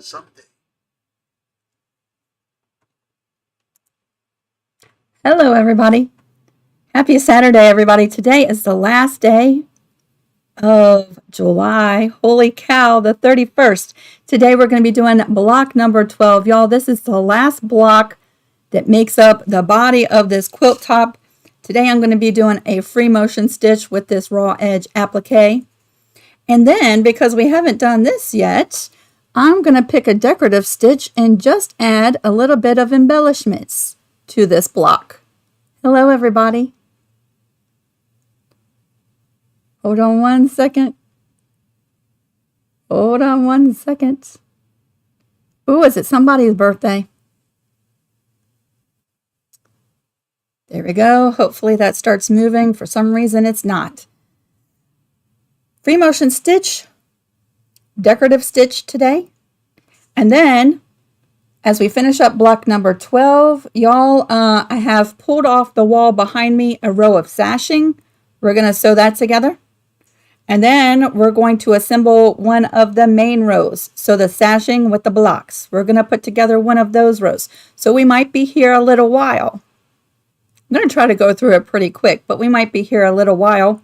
someday. Hello, everybody. Happy Saturday, everybody. Today is the last day of July. Holy cow, the 31st. Today we're going to be doing block number 12. Y'all, this is the last block that makes up the body of this quilt top. Today I'm going to be doing a free motion stitch with this raw edge applique. And then, because we haven't done this yet, I'm going to pick a decorative stitch and just add a little bit of embellishments to this block. Hello, everybody. Hold on one second. Hold on one second. Ooh, is it somebody's birthday? There we go. Hopefully that starts moving. For some reason, it's not. Free motion stitch, decorative stitch today. And then, as we finish up block number 12, y'all, I have pulled off the wall behind me a row of sashing. We're going to sew that together. And then we're going to assemble one of the main rows. So the sashing with the blocks. We're going to put together one of those rows. So we might be here a little while. I'm going to try to go through it pretty quick, but we might be here a little while.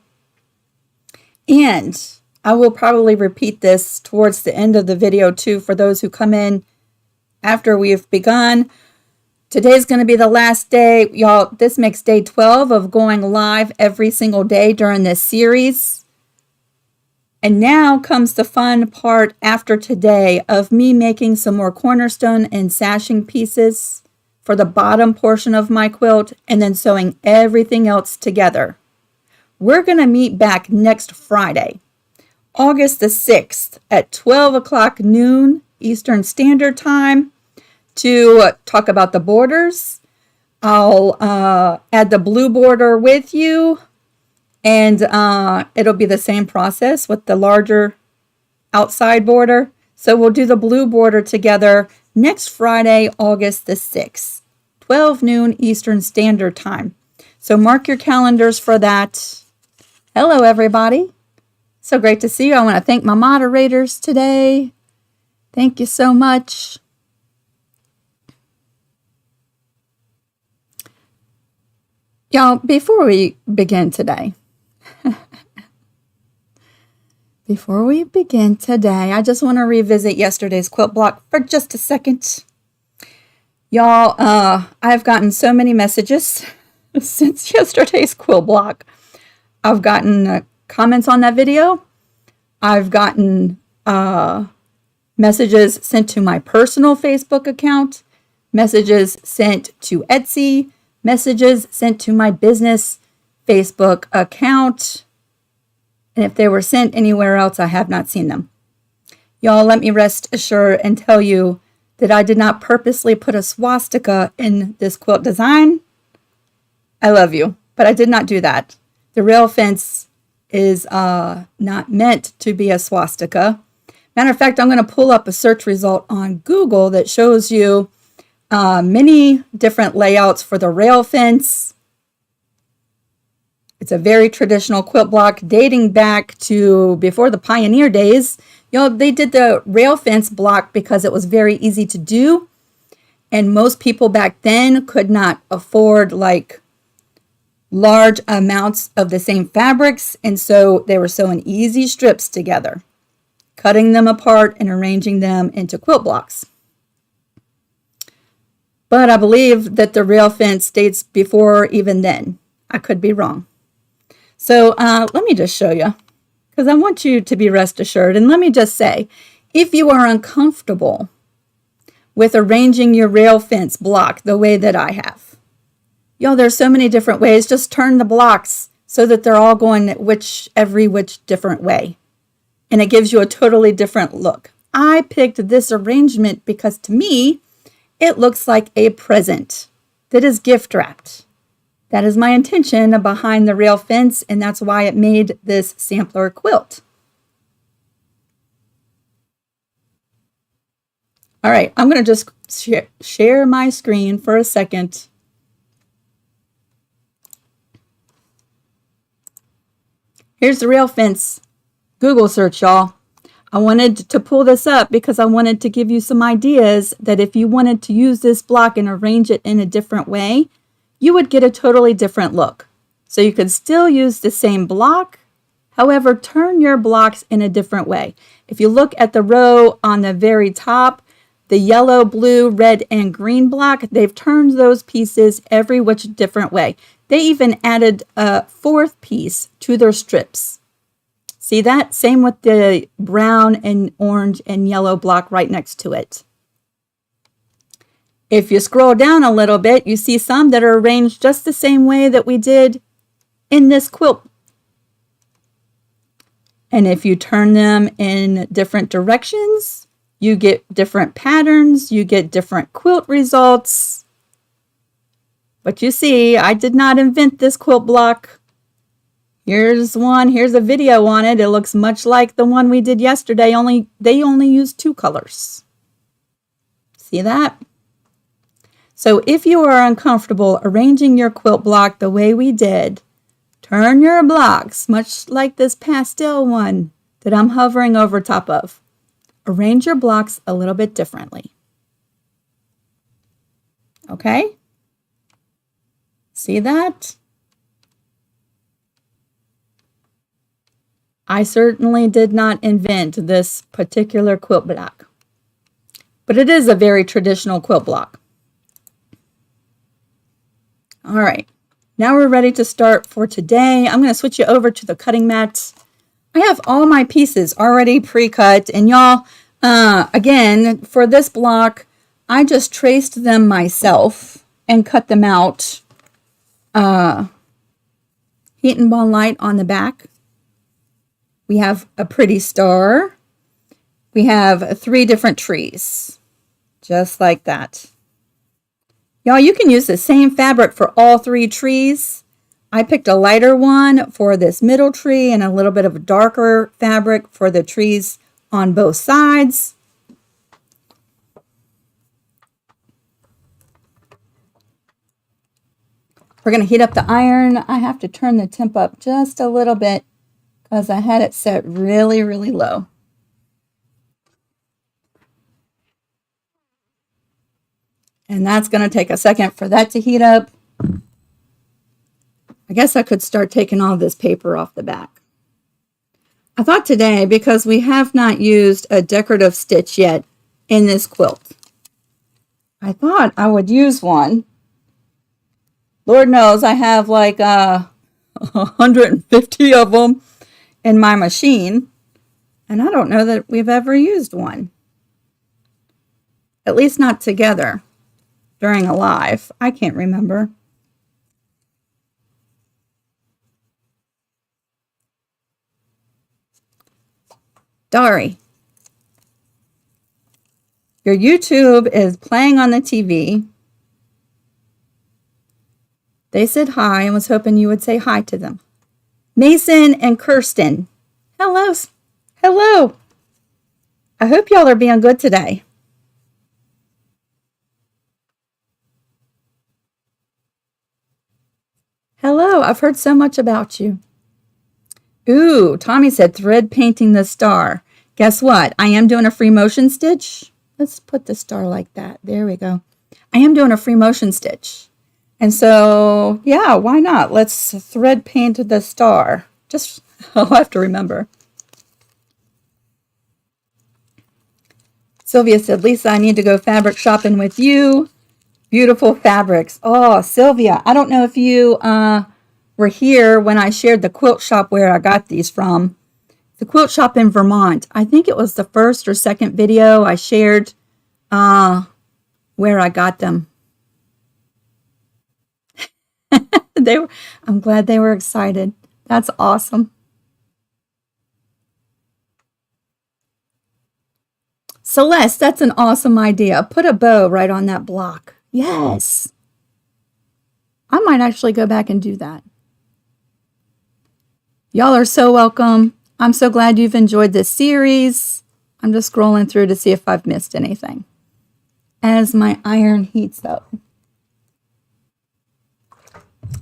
And I will probably repeat this towards the end of the video too for those who come in after we've begun. Today's going to be the last day. Y'all, this makes day 12 of going live every single day during this series. And now comes the fun part after today of me making some more cornerstone and sashing pieces for the bottom portion of my quilt and then sewing everything else together. We're going to meet back next Friday, August the 6th at 12 o'clock noon Eastern Standard Time to talk about the borders. I'll add the blue border with you, and it'll be the same process with the larger outside border. So we'll do the blue border together next Friday, August the 6th, 12 noon Eastern Standard Time. So mark your calendars for that. Hello, everybody. So great to see you. I want to thank my moderators today. Thank you so much. Y'all, before we begin today, I just want to revisit yesterday's quilt block for just a second. Y'all, I've gotten so many messages since yesterday's quilt block. I've gotten comments on that video. I've gotten messages sent to my personal Facebook account, messages sent to Etsy, messages sent to my business Facebook account. And if they were sent anywhere else, I have not seen them. Y'all, let me rest assured and tell you that I did not purposely put a swastika in this quilt design. I love you, but I did not do that. The rail fence is not meant to be a swastika. Matter of fact, I'm going to pull up a search result on Google that shows you many different layouts for the rail fence. It's a very traditional quilt block dating back to before the pioneer days. You know, they did the rail fence block because it was very easy to do. And most people back then could not afford like large amounts of the same fabrics, and so they were sewing easy strips together, cutting them apart and arranging them into quilt blocks. But I believe that the rail fence dates before even then. I could be wrong. So let me just show you, because I want you to be rest assured. And let me just say, if you are uncomfortable with arranging your rail fence block the way that I have, y'all, there's so many different ways. Just turn the blocks so that they're all going which different way. And it gives you a totally different look. I picked this arrangement because to me, it looks like a present that is gift wrapped. That is my intention behind the rail fence, and that's why it made this sampler quilt. All right, I'm going to just share my screen for a second. Here's the rail fence Google search, y'all. I wanted to pull this up because I wanted to give you some ideas that if you wanted to use this block and arrange it in a different way, you would get a totally different look. So you could still use the same block, however, turn your blocks in a different way. If you look at the row on the very top, the yellow, blue, red, and green block, they've turned those pieces every which different way. They even added a fourth piece to their strips. See that? Same with the brown and orange and yellow block right next to it. If you scroll down a little bit, you see some that are arranged just the same way that we did in this quilt. And if you turn them in different directions, you get different patterns, you get different quilt results. But you see, I did not invent this quilt block. Here's one, here's a video on it. It looks much like the one we did yesterday, only they only used 2 colors. See that? So if you are uncomfortable arranging your quilt block the way we did, turn your blocks, much like this pastel one that I'm hovering over top of. Arrange your blocks a little bit differently. Okay? See that? I certainly did not invent this particular quilt block, but it is a very traditional quilt block. All right, now we're ready to start for today. I'm going to switch you over to the cutting mat. I have all my pieces already pre-cut, and y'all, again, for this block, I just traced them myself and cut them out. Heat and ball light on the back. We have a pretty star. We have 3 different trees, just like that. Y'all, you can use the same fabric for all 3 trees. I picked a lighter one for this middle tree and a little bit of a darker fabric for the trees on both sides. We're going to heat up the iron. I have to turn the temp up just a little bit because I had it set really, really low. And that's going to take a second for that to heat up. I guess I could start taking all this paper off the back. I thought today, because we have not used a decorative stitch yet in this quilt, I thought I would use one. Lord knows I have like 150 of them in my machine, and I don't know that we've ever used one. At least not together during a live. I can't remember. Dari, your YouTube is playing on the TV. They said hi and was hoping you would say hi to them. Mason and Kirsten. Hello. Hello. I hope y'all are being good today. Hello. I've heard so much about you. Ooh, Tommy said thread painting the star. Guess what? I am doing a free motion stitch. Let's put the star like that. There we go. I am doing a free motion stitch. And so, yeah, why not? Let's thread paint the star. Just, I'll have to remember. Sylvia said, Lisa, I need to go fabric shopping with you. Beautiful fabrics. Oh, Sylvia, I don't know if you were here when I shared the quilt shop where I got these from. The quilt shop in Vermont. I think it was the first or second video I shared where I got them. I'm glad they were excited. That's awesome. Celeste, that's an awesome idea. Put a bow right on that block. Yes. I might actually go back and do that. Y'all are so welcome. I'm so glad you've enjoyed this series. I'm just scrolling through to see if I've missed anything as my iron heats up.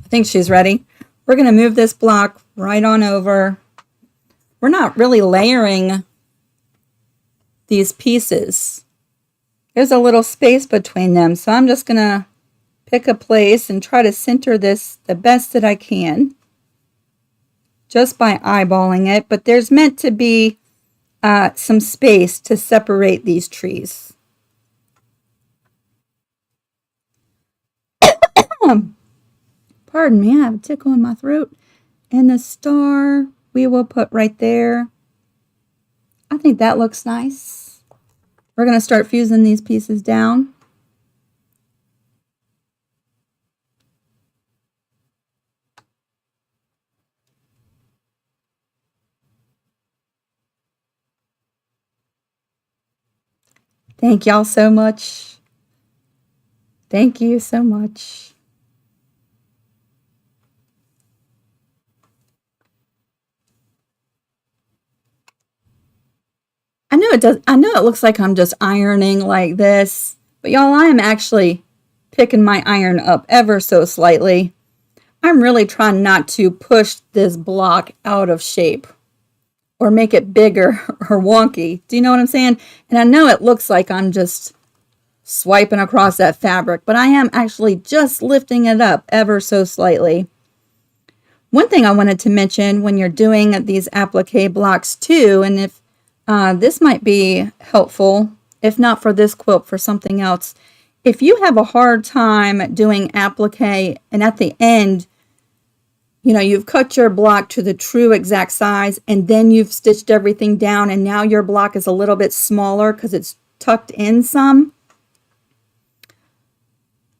I think she's ready. We're going to move this block right on over. We're not really layering these pieces. There's a little space between them, so I'm just going to pick a place and try to center this the best that I can just by eyeballing it, but there's meant to be some space to separate these trees. Pardon me, I have a tickle in my throat. And the star we will put right there. I think that looks nice. We're going to start fusing these pieces down. Thank y'all so much. Thank you so much. I know it looks like I'm just ironing like this, but y'all, I am actually picking my iron up ever so slightly. I'm really trying not to push this block out of shape or make it bigger or wonky. Do you know what I'm saying? And I know it looks like I'm just swiping across that fabric, but I am actually just lifting it up ever so slightly. One thing I wanted to mention when you're doing these applique blocks too, and if this might be helpful, if not for this quilt, for something else. If you have a hard time doing applique and at the end, you know, you've cut your block to the true exact size and then you've stitched everything down and now your block is a little bit smaller because it's tucked in some.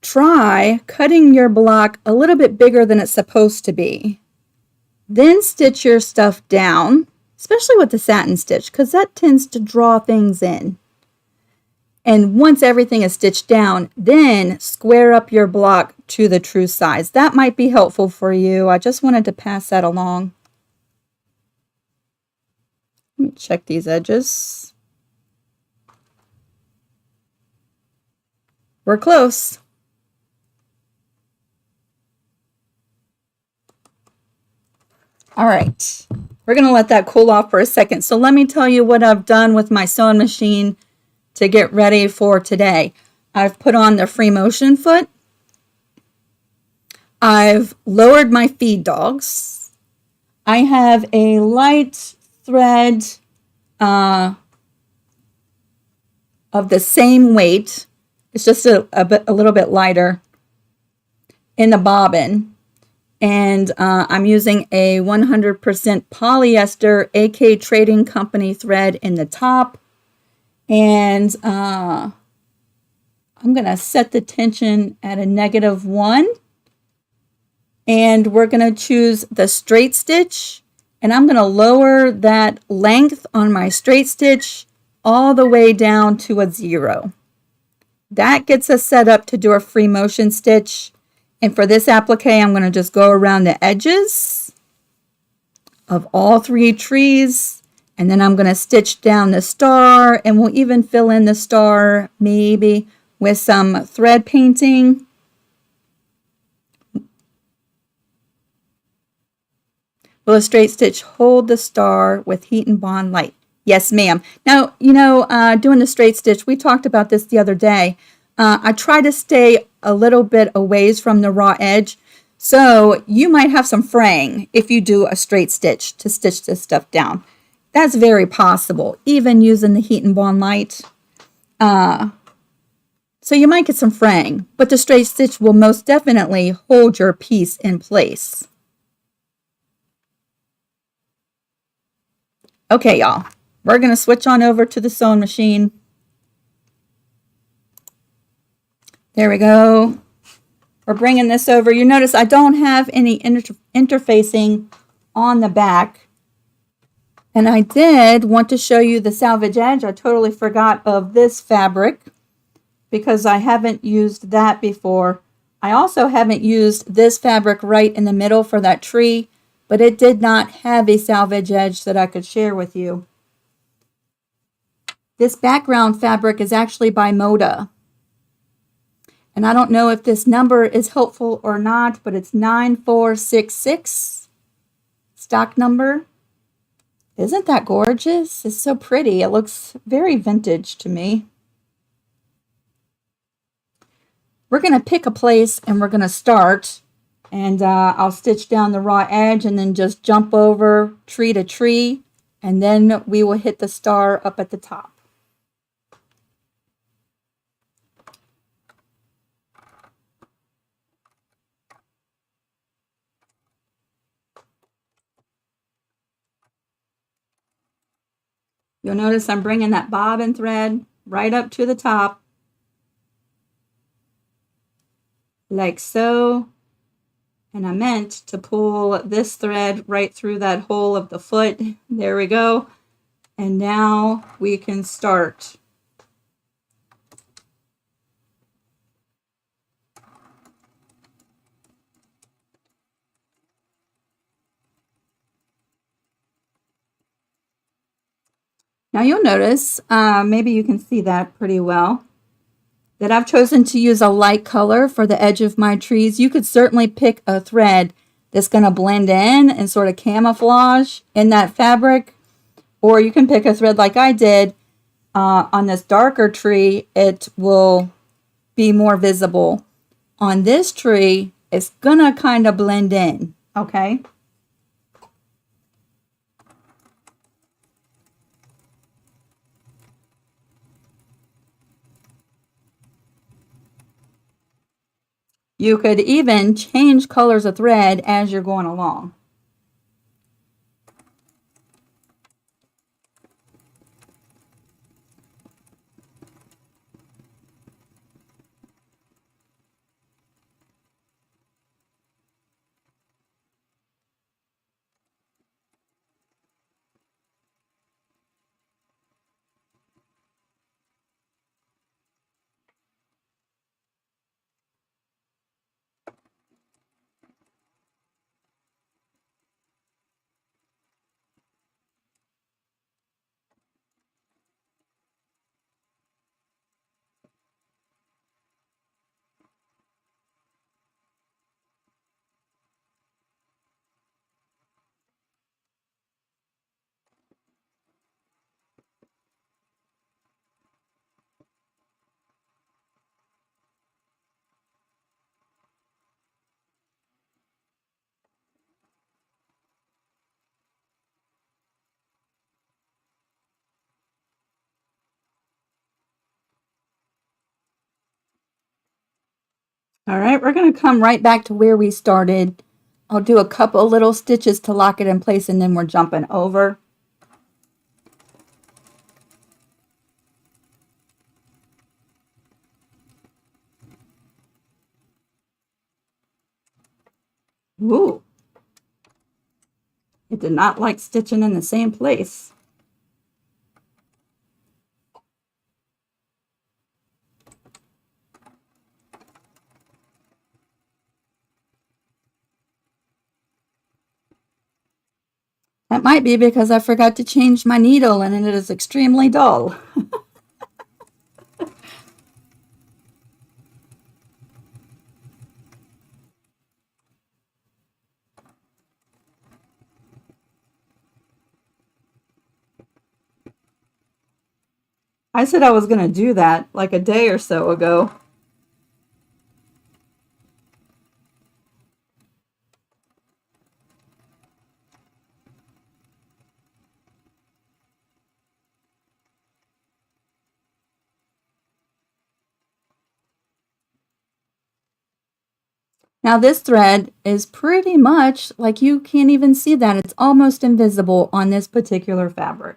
Try cutting your block a little bit bigger than it's supposed to be. Then stitch your stuff down, especially with the satin stitch, because that tends to draw things in. And once everything is stitched down, then square up your block to the true size. That might be helpful for you. I just wanted to pass that along. Let me check these edges. We're close. All right, we're going to let that cool off for a second. So let me tell you what I've done with my sewing machine to get ready for today. I've put on the free motion foot. I've lowered my feed dogs. I have a light thread of the same weight. It's just a little bit lighter in the bobbin. And I'm using a 100% polyester AK Trading Company thread in the top. And I'm going to set the tension at a -1. And we're going to choose the straight stitch. And I'm going to lower that length on my straight stitch all the way down to a 0. That gets us set up to do a free motion stitch. And for this applique, I'm going to just go around the edges of all 3 trees. And then I'm going to stitch down the star. And we'll even fill in the star maybe with some thread painting. Will a straight stitch hold the star with heat and bond light? Yes, ma'am. Now, you know, doing the straight stitch, we talked about this the other day. I try to stay a little bit away from the raw edge. So you might have some fraying if you do a straight stitch to stitch this stuff down. That's very possible, even using the heat and bond light. So you might get some fraying, but the straight stitch will most definitely hold your piece in place. Okay, y'all, we're going to switch on over to the sewing machine. There we go. We're bringing this over. You notice I don't have any interfacing on the back. And I did want to show you the salvage edge. I totally forgot of this fabric because I haven't used that before. I also haven't used this fabric right in the middle for that tree, but it did not have a salvage edge that I could share with you. This background fabric is actually by Moda. And I don't know if this number is helpful or not, but it's 9466, stock number. Isn't that gorgeous? It's so pretty. It looks very vintage to me. We're going to pick a place and we're going to start. And I'll stitch down the raw edge and then just jump over tree to tree. And then we will hit the star up at the top. You'll notice I'm bringing that bobbin thread right up to the top, like so. And I meant to pull this thread right through that hole of the foot. There we go. And now we can start. Now you'll notice, maybe you can see that pretty well, that I've chosen to use a light color for the edge of my trees. You could certainly pick a thread that's going to blend in and sort of camouflage in that fabric, or you can pick a thread like I did on this darker tree. It will be more visible. On this tree, it's going to kind of blend in, okay? You could even change colors of thread as you're going along. All right, we're going to come right back to where we started. I'll do a couple little stitches to lock it in place, and then we're jumping over. Ooh, it did not like stitching in the same place. That might be because I forgot to change my needle and it is extremely dull. I said I was going to do that like a day or so ago. Now this thread is pretty much like you can't even see that. It's almost invisible on this particular fabric.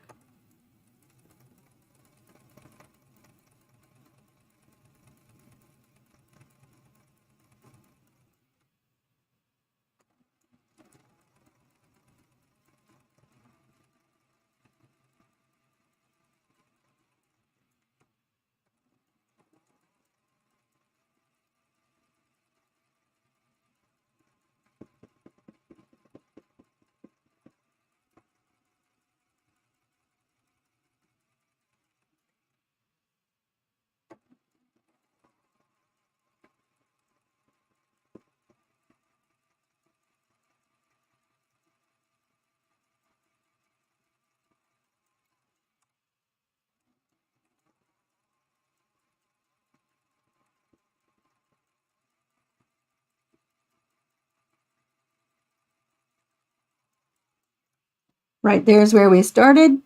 Right there's where we started.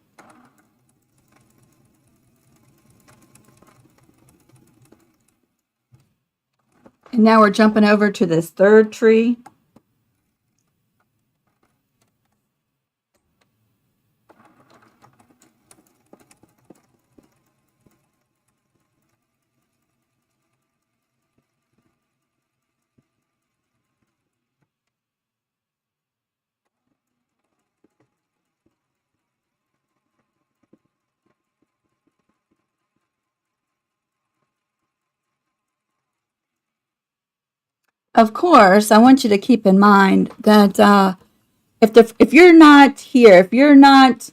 And now we're jumping over to this third tree. Of course, I want you to keep in mind that if you're not here, if you're not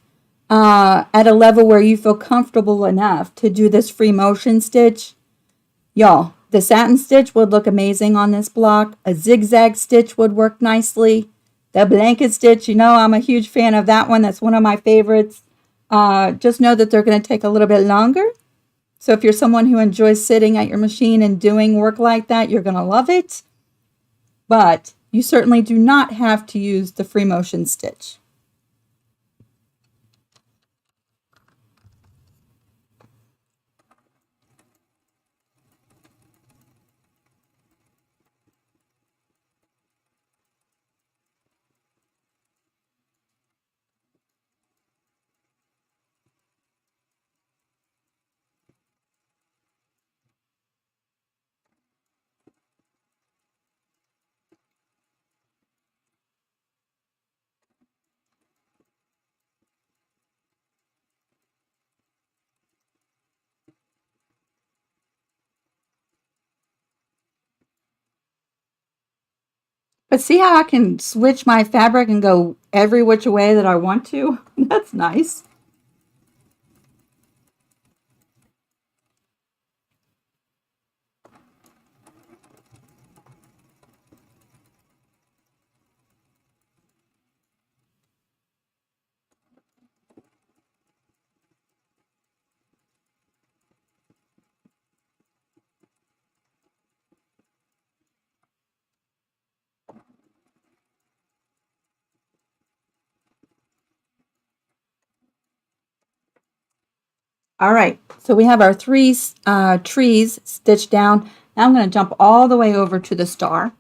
at a level where you feel comfortable enough to do this free motion stitch, y'all, the satin stitch would look amazing on this block. A zigzag stitch would work nicely. The blanket stitch, you know, I'm a huge fan of that one. That's one of my favorites. Just know that they're going to take a little bit longer. So if you're someone who enjoys sitting at your machine and doing work like that, you're going to love it. But you certainly do not have to use the free motion stitch. But see how I can switch my fabric and go every which way that I want to? That's nice. All right, so we have our three trees stitched down. Now I'm going to jump all the way over to the star.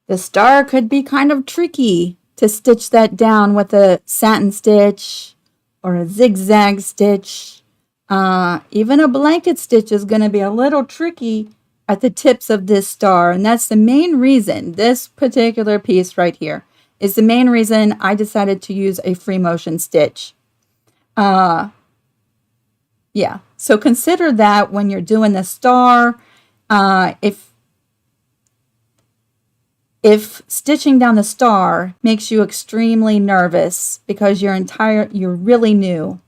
The star could be kind of tricky to stitch that down with a satin stitch or a zigzag stitch. Even a blanket stitch is going to be a little tricky at the tips of this star, and that's the main reason this particular piece right here is the main reason I decided to use a free motion stitch. Yeah, so consider that when you're doing the star. If stitching down the star makes you extremely nervous because you're really new,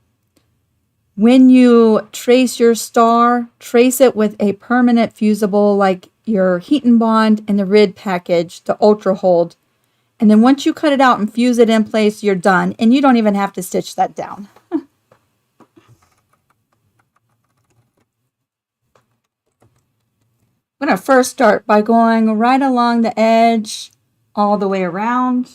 when you trace your star, trace it with a permanent fusible like your Heat and Bond and the RID package, the Ultra Hold. And then once you cut it out and fuse it in place, you're done. And you don't even have to stitch that down. I'm going to first start by going right along the edge all the way around.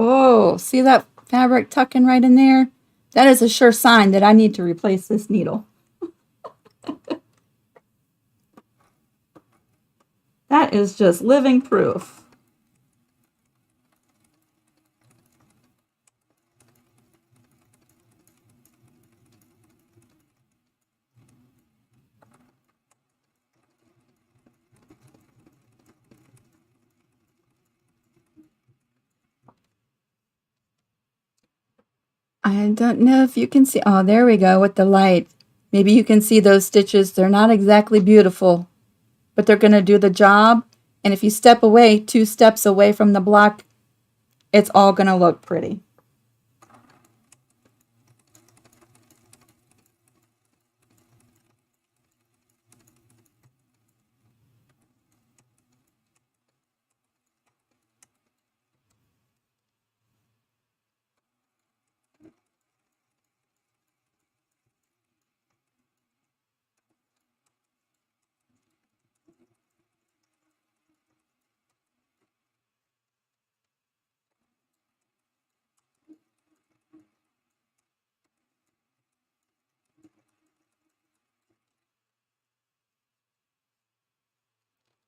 Oh, see that fabric tucking right in there? That is a sure sign that I need to replace this needle. That is just living proof. I don't know if you can see. Oh, there we go with the light. Maybe you can see those stitches. They're not exactly beautiful, but they're going to do the job. And if you step away, 2 steps away from the block, it's all going to look pretty.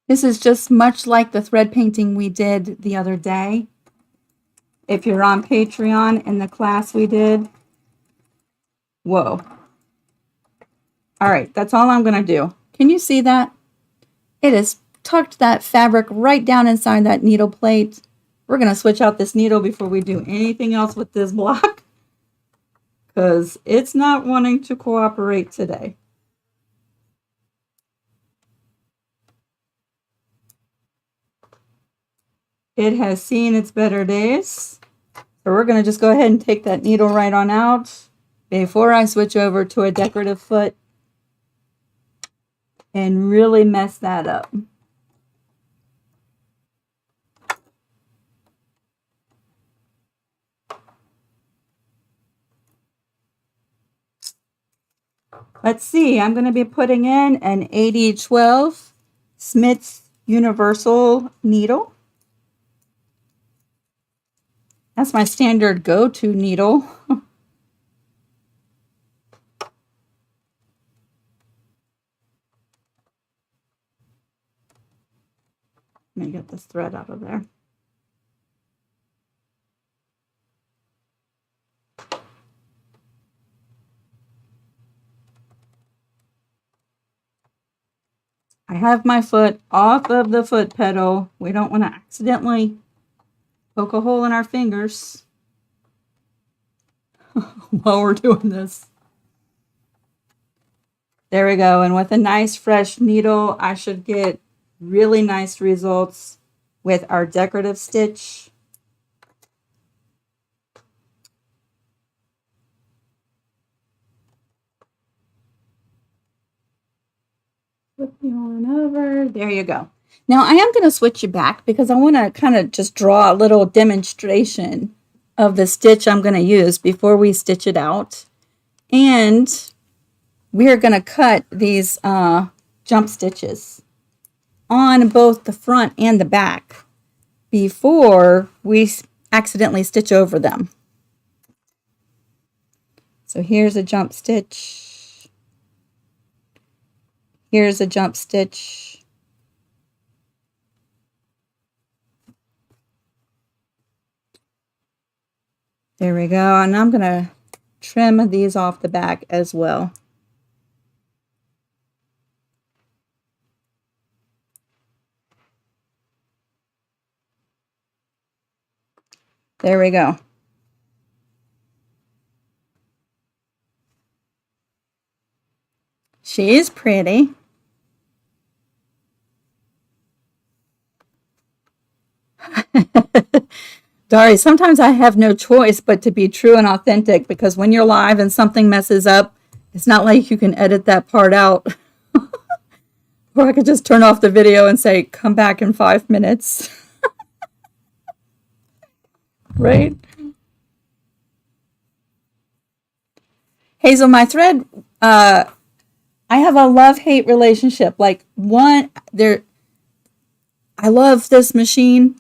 This is just much like the thread painting we did the other day. If you're on Patreon in the class we did. Whoa. All right, that's all I'm going to do. Can you see that? It has tucked that fabric right down inside that needle plate. We're going to switch out this needle before we do anything else with this block, because it's not wanting to cooperate today. It has seen its better days. So we're going to just go ahead and take that needle right on out before I switch over to a decorative foot and really mess that up. Let's see, I'm going to be putting in an 8012 Smith's Universal needle. That's my standard go-to needle. Let me get this thread out of there. I have my foot off of the foot pedal. We don't want to accidentally poke a hole in our fingers while we're doing this. There we go. And with a nice fresh needle, I should get really nice results with our decorative stitch. Flip you on over. There you go. Now I am going to switch you back because I want to kind of just draw a little demonstration of the stitch I'm going to use before we stitch it out. And we are going to cut these jump stitches on both the front and the back before we accidentally stitch over them. So here's a jump stitch. Here's a jump stitch. There we go. And I'm going to trim these off the back as well. There we go. She is pretty. Dari, sometimes I have no choice but to be true and authentic, because when you're live and something messes up, it's not like you can edit that part out. Or I could just turn off the video and say, come back in 5 minutes. Right? Hazel, my thread, I have a love-hate relationship. Like, I love this machine.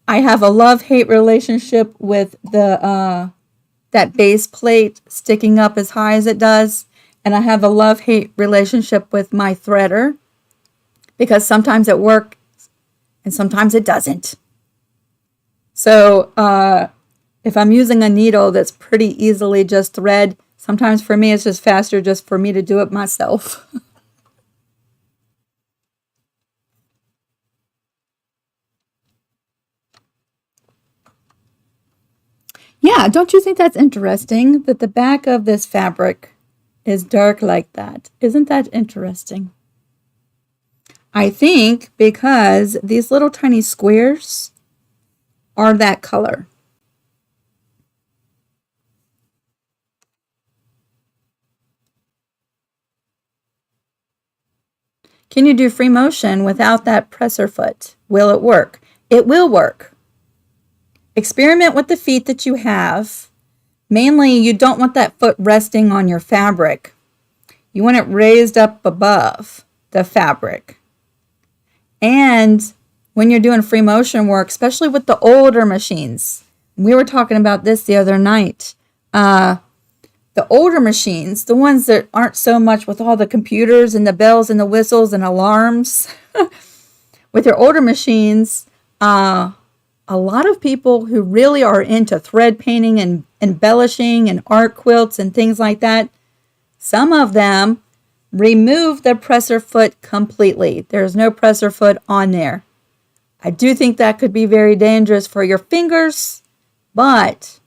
I have a love-hate relationship with the that base plate sticking up as high as it does. And I have a love-hate relationship with my threader, because sometimes it works and sometimes it doesn't. So if I'm using a needle that's pretty easily just thread, sometimes for me it's just faster just for me to do it myself. Yeah, don't you think that's interesting that the back of this fabric is dark like that? Isn't that interesting? I think because these little tiny squares are that color. Can you do free motion without that presser foot? Will it work? It will work. Experiment with the feet that you have. Mainly, you don't want that foot resting on your fabric. You want it raised up above the fabric. And when you're doing free motion work, especially with the older machines, we were talking about this the other night. The older machines, the ones that aren't so much with all the computers and the bells and the whistles and alarms, with your older machines, a lot of people who really are into thread painting and embellishing and art quilts and things like that, some of them remove the presser foot completely. There's no presser foot on there. I do think that could be very dangerous for your fingers, but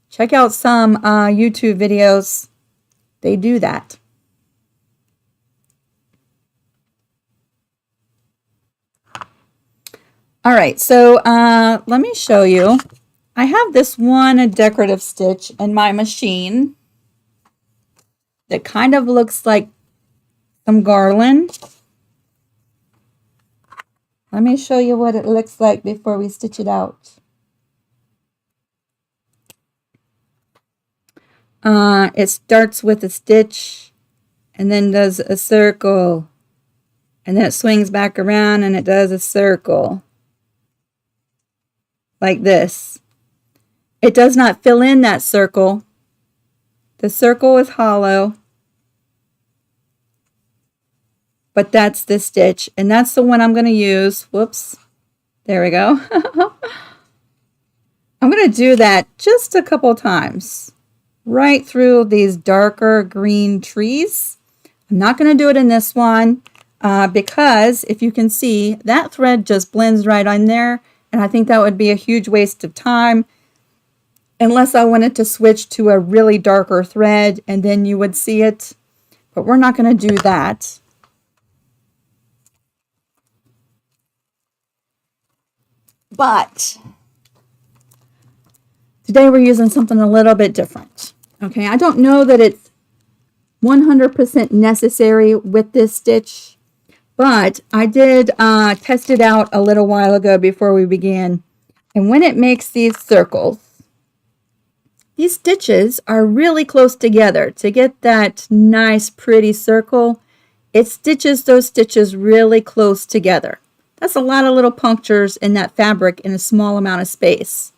check out some YouTube videos. They do that. All right, so let me show you. I have this one decorative stitch in my machine that kind of looks like some garland. Let me show you what it looks like before we stitch it out. It starts with a stitch and then does a circle, and then it swings back around and it does a circle like this. It does not fill in that circle. The circle is hollow, but that's the stitch, and that's the one I'm going to use. Whoops, there we go. I'm going to do that just a couple times right through these darker green trees. I'm not going to do it in this one because if you can see, that thread just blends right on there, and I think that would be a huge waste of time unless I wanted to switch to a really darker thread and then you would see it, but we're not going to do that. But today we're using something a little bit different. Okay, I don't know that it's 100% necessary with this stitch, but I did test it out a little while ago before we began. And when it makes these circles, these stitches are really close together. To get that nice pretty circle, it stitches those stitches really close together. That's a lot of little punctures in that fabric in a small amount of space.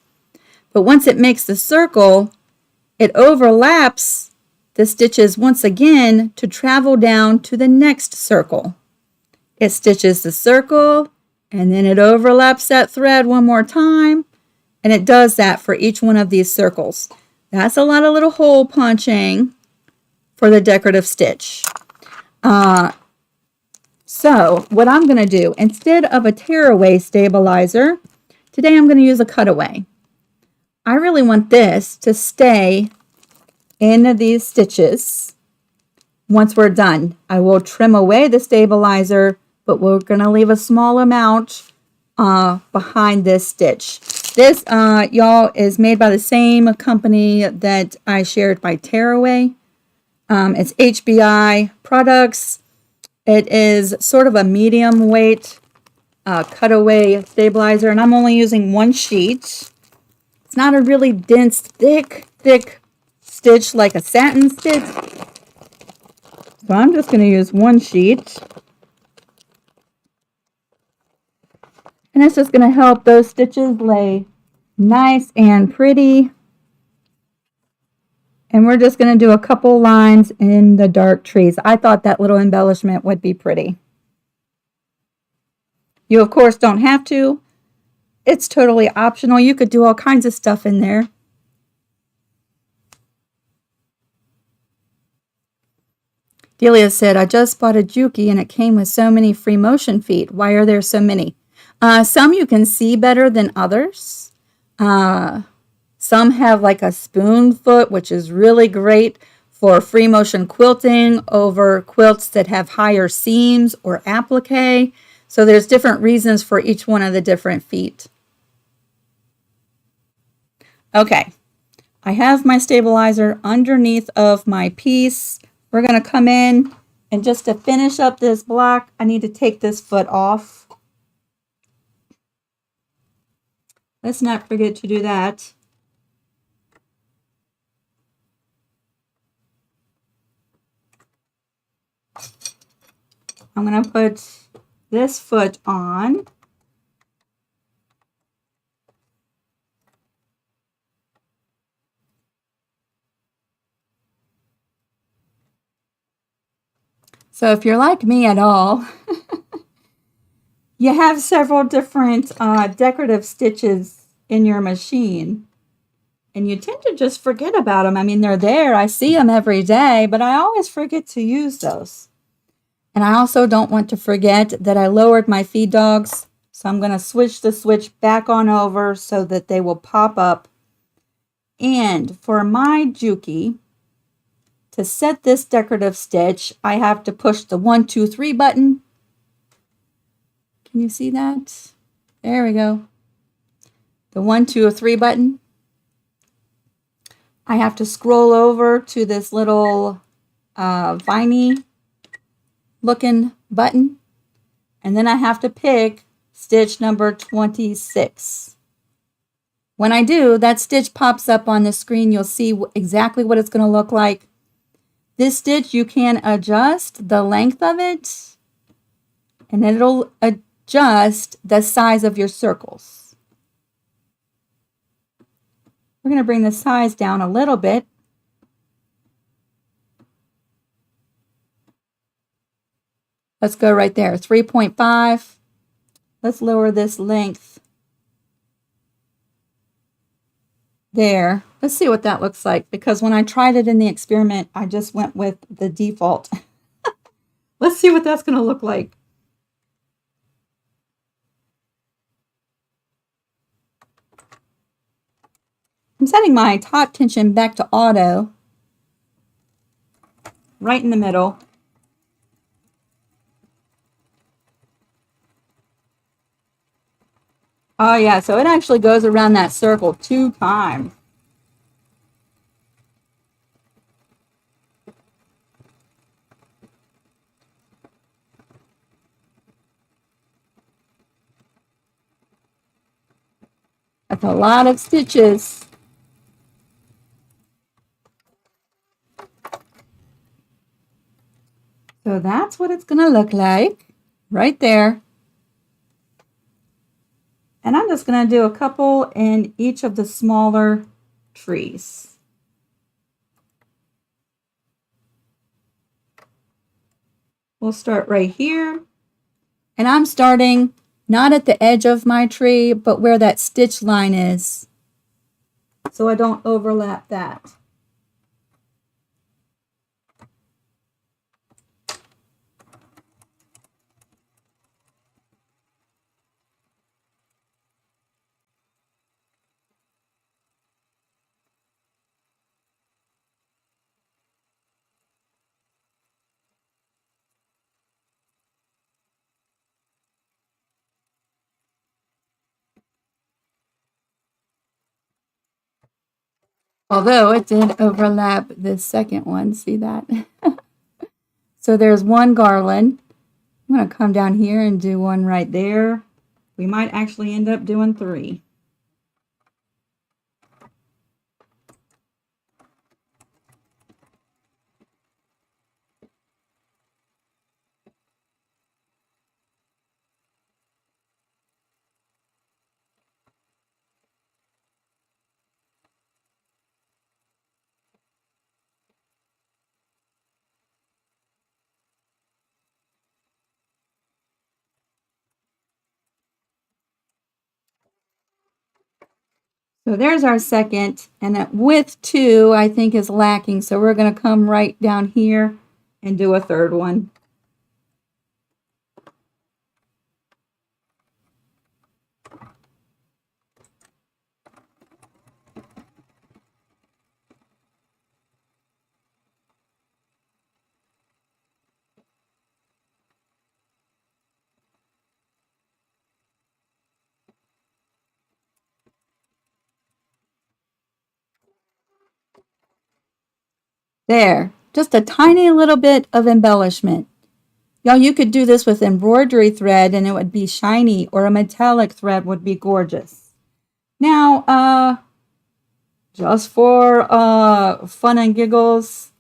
But once it makes the circle, it overlaps the stitches once again to travel down to the next circle. It stitches the circle and then it overlaps that thread one more time, and it does that for each one of these circles. That's a lot of little hole punching for the decorative stitch. So what I'm going to do, instead of a tearaway stabilizer, today I'm going to use a cutaway. I really want this to stay in these stitches. Once we're done, I will trim away the stabilizer, but we're going to leave a small amount behind this stitch. This, y'all, is made by the same company that I shared my tearaway. It's HBI products. It is sort of a medium weight cutaway stabilizer, and I'm only using one sheet. It's not a really dense, thick stitch like a satin stitch. So I'm just going to use one sheet. And it's just going to help those stitches lay nice and pretty. And we're just going to do a couple lines in the dark trees. I thought that little embellishment would be pretty. You, of course, don't have to. It's totally optional. You could do all kinds of stuff in there. Delia said, I just bought a Juki and it came with so many free motion feet. Why are there so many? Some you can see better than others. Some have like a spoon foot, which is really great for free motion quilting over quilts that have higher seams or applique. So there's different reasons for each one of the different feet. Okay, I have my stabilizer underneath of my piece. We're going to come in, and just to finish up this block, I need to take this foot off. Let's not forget to do that. I'm going to put this foot on. So if you're like me at all, you have several different decorative stitches in your machine, and you tend to just forget about them. I mean, they're there. I see them every day, but I always forget to use those. And I also don't want to forget that I lowered my feed dogs. So I'm going to switch the switch back on over so that they will pop up. And for my Juki, to set this decorative stitch, I have to push the 1, 2, 3 button. Can you see that? There we go. The 1, 2, or 3 button. I have to scroll over to this little viney looking button. And then I have to pick stitch number 26. When I do, that stitch pops up on the screen. You'll see exactly what it's going to look like. This stitch, you can adjust the length of it, and it'll adjust the size of your circles. We're going to bring the size down a little bit. Let's go right there, 3.5. Let's lower this length. There. Let's see what that looks like, because when I tried it in the experiment, I just went with the default. Let's see what that's going to look like. I'm setting my top tension back to auto, right in the middle. Oh yeah, so it actually goes around that circle 2 times. That's a lot of stitches. So that's what it's going to look like right there. And I'm just going to do a couple in each of the smaller trees. We'll start right here. And I'm starting not at the edge of my tree, but where that stitch line is, so I don't overlap that. Although it did overlap the second one, see that? So there's one garland. I'm going to come down here and do one right there. We might actually end up doing 3. So there's our second, and that width 2 I think is lacking, so we're going to come right down here and do a third one. There, just a tiny little bit of embellishment. Y'all, you could do this with embroidery thread and it would be shiny, or a metallic thread would be gorgeous. Now, just for fun and giggles,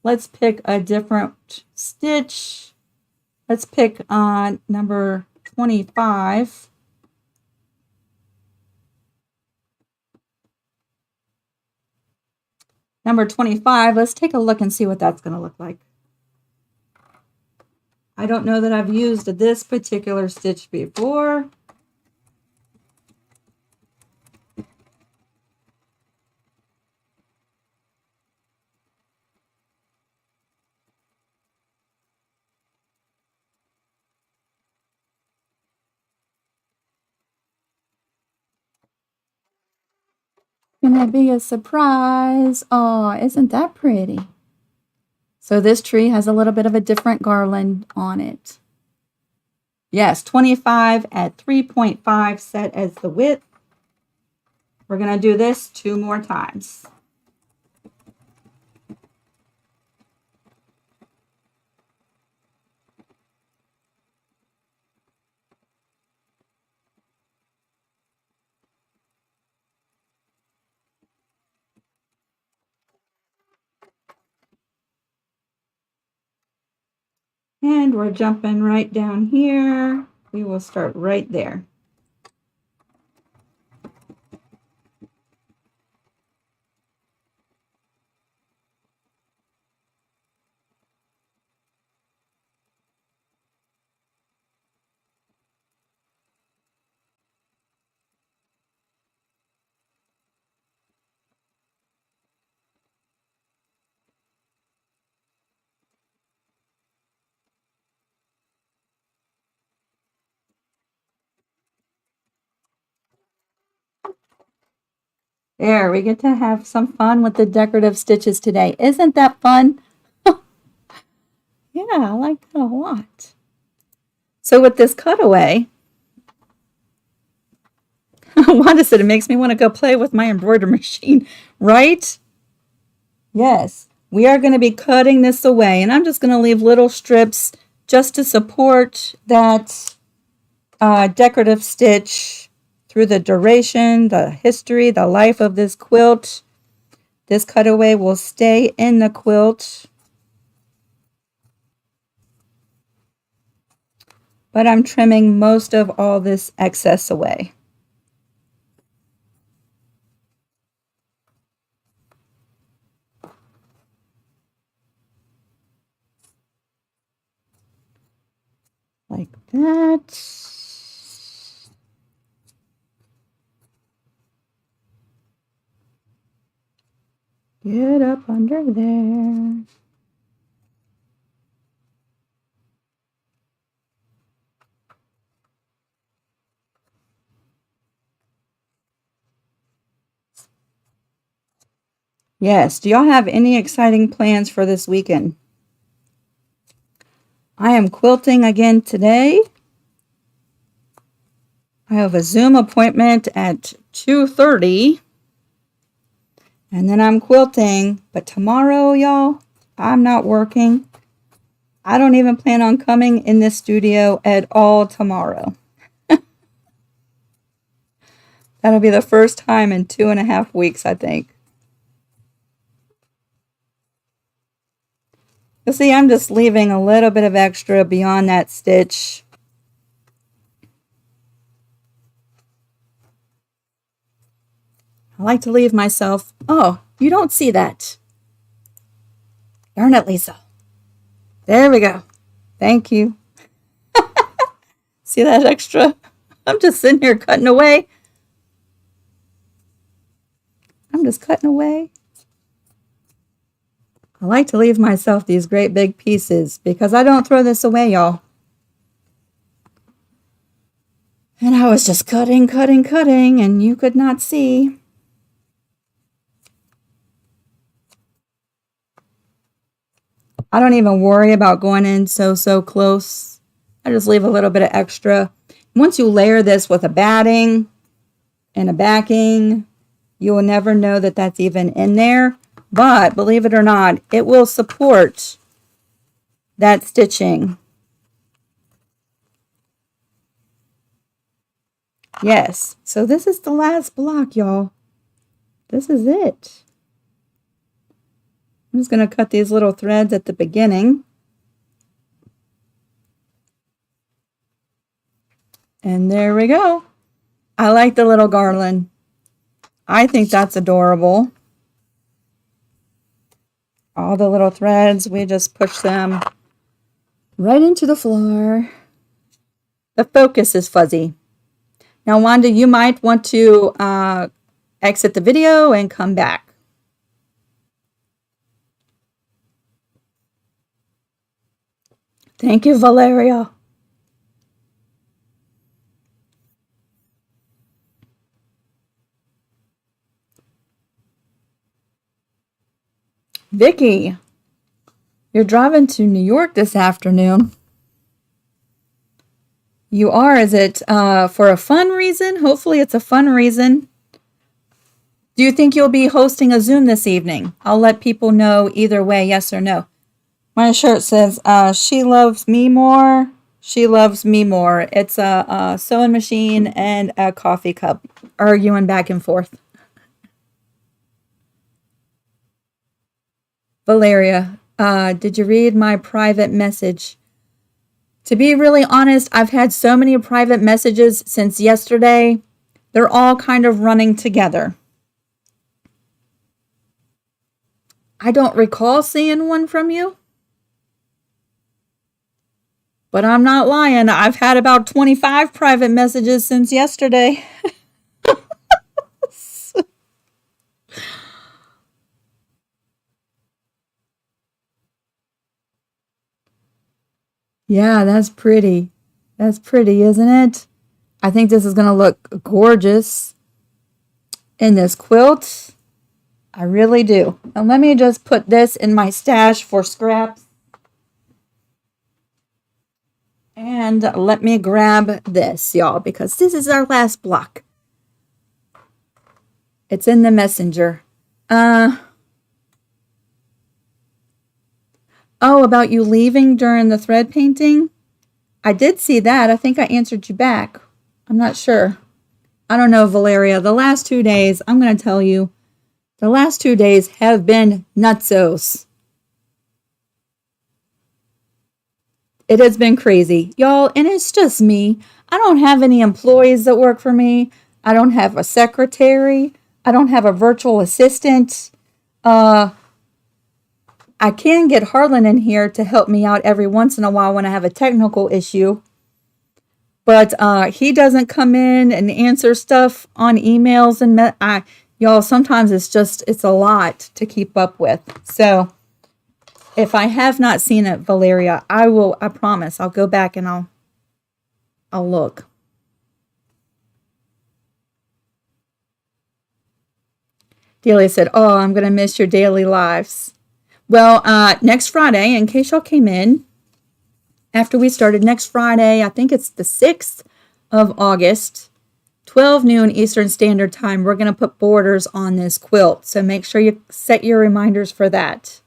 let's pick a different stitch. Let's pick number 25. Number 25, let's take a look and see what that's going to look like. I don't know that I've used this particular stitch before. Gonna be a surprise. Oh, isn't that pretty? So this tree has a little bit of a different garland on it. Yes, 25 at 3.5 set as the width. We're gonna do this 2 more times. And we're jumping right down here. We will start right there. There, we get to have some fun with the decorative stitches today. Isn't that fun? Yeah, I like that a lot. So with this cutaway, Wanda said it makes me want to go play with my embroidery machine, right? Yes, we are going to be cutting this away, and I'm just going to leave little strips just to support that decorative stitch through the duration, the history, the life of this quilt. This cutaway will stay in the quilt. But I'm trimming most of all this excess away. Like that. Get up under there. Yes, do y'all have any exciting plans for this weekend? I am quilting again today. I have a Zoom appointment at 2:30. And then I'm quilting. But tomorrow, y'all, I'm not working. I don't even plan on coming in this studio at all tomorrow. That'll be the first time in 2.5 weeks, I think. You'll see I'm just leaving a little bit of extra beyond that stitch. I like to leave myself. Oh, you don't see that. Darn it, Lisa. There we go. Thank you. See that extra? I'm just sitting here cutting away. I'm just cutting away. I like to leave myself these great big pieces because I don't throw this away, y'all. And I was just cutting, and you could not see. I don't even worry about going in so close. I just leave a little bit of extra. Once you layer this with a batting and a backing, you will never know that that's even in there but believe it or not, it will support that stitching. Yes, so this is the last block, y'all. This is it. I'm just going to cut these little threads at the beginning. And there we go. I like the little garland. I think that's adorable. All the little threads, we just push them right into the floor. The focus is fuzzy. Now, Wanda, you might want to exit the video and come back. Thank you, Valeria. Vicky, you're driving to New York this afternoon. You are. Is it for a fun reason? Hopefully it's a fun reason. Do you think you'll be hosting a Zoom this evening? I'll let people know either way, yes or no. My shirt says, she loves me more. She loves me more. It's a sewing machine and a coffee cup arguing back and forth. Valeria, did you read my private message? To be really honest, I've had so many private messages since yesterday. They're all kind of running together. I don't recall seeing one from you. But I'm not lying. I've had about 25 private messages since yesterday. Yeah, that's pretty. That's pretty, isn't it? I think this is going to look gorgeous in this quilt. I really do. And let me just put this in my stash for scraps. And let me grab this, y'all, because this is our last block. It's in the messenger. Oh, about you leaving during the thread painting? I did see that. I think I answered you back. I'm not sure. I don't know, Valeria. The last 2 days, I'm going to tell you, the last 2 days have been nutsos. It has been crazy, y'all, and it's just me. I don't have any employees that work for me. I don't have a secretary. I don't have a virtual assistant. I can get Harlan in here to help me out every once in a while when I have a technical issue. But he doesn't come in and answer stuff on emails and y'all, sometimes it's a lot to keep up with. So if I have not seen it, Valeria, I promise I'll go back and I'll look. Delia said, "Oh, I'm going to miss your daily lives." Well, next Friday, in case y'all came in after we started, next Friday, I think it's the 6th of August, 12 noon Eastern Standard Time, we're going to put borders on this quilt. So make sure you set your reminders for that.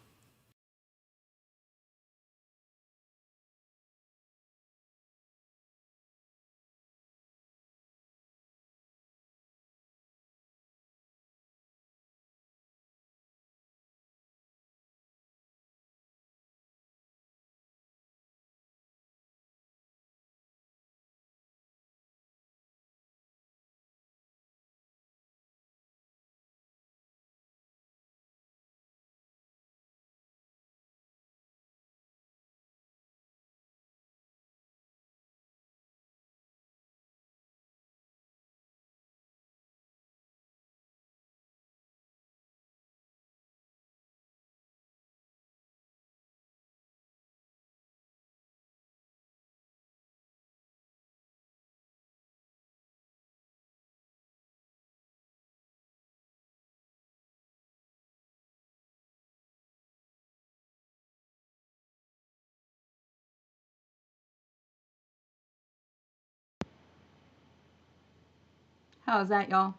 How's that, y'all?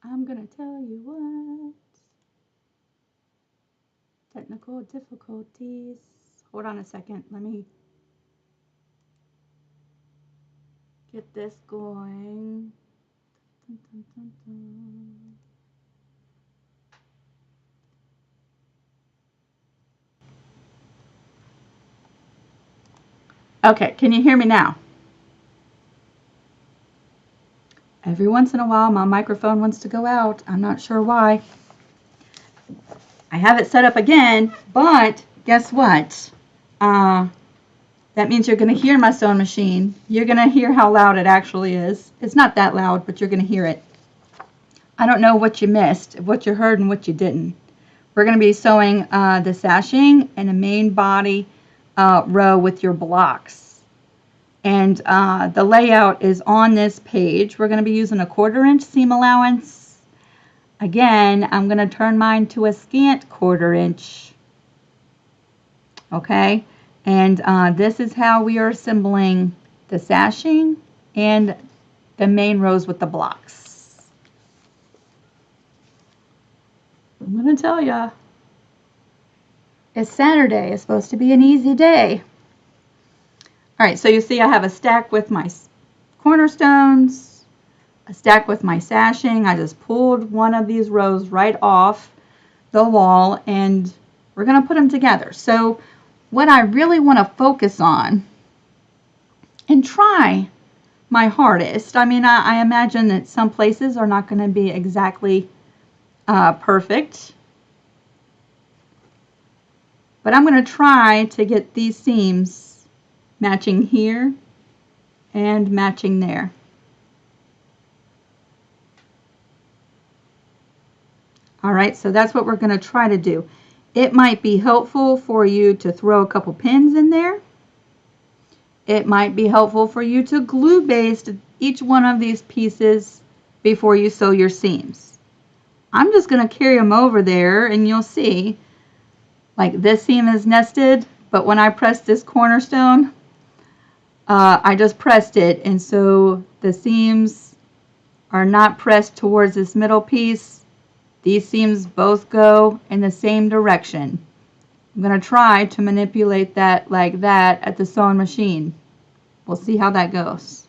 I'm gonna tell you what. Technical difficulties. Hold on a second. Let me get this going. Dun, dun, dun, dun. Okay, can you hear me now? Every once in a while, my microphone wants to go out. I'm not sure why. I have it set up again, but guess what? That means you're going to hear my sewing machine. You're going to hear how loud it actually is. It's not that loud, but you're going to hear it. I don't know what you missed, what you heard and what you didn't. We're going to be sewing the sashing and the main body row with your blocks. And the layout is on this page. We're going to be using a 1/4 inch seam allowance. Again, I'm going to turn mine to a scant 1/4 inch. Okay, and this is how we are assembling the sashing and the main rows with the blocks. I'm going to tell you, it's Saturday. It's supposed to be an easy day. All right, so you see I have a stack with my cornerstones, a stack with my sashing. I just pulled one of these rows right off the wall and we're going to put them together. So what I really want to focus on and try my hardest, I mean, I imagine that some places are not going to be exactly perfect, but I'm going to try to get these seams matching here and matching there. All right, so that's what we're going to try to do. It might be helpful for you to throw a couple pins in there. It might be helpful for you to glue baste each one of these pieces before you sew your seams. I'm just going to carry them over there and you'll see, like this seam is nested, but when I press this cornerstone, I just pressed it, and so the seams are not pressed towards this middle piece. These seams both go in the same direction. I'm going to try to manipulate that like that at the sewing machine. We'll see how that goes.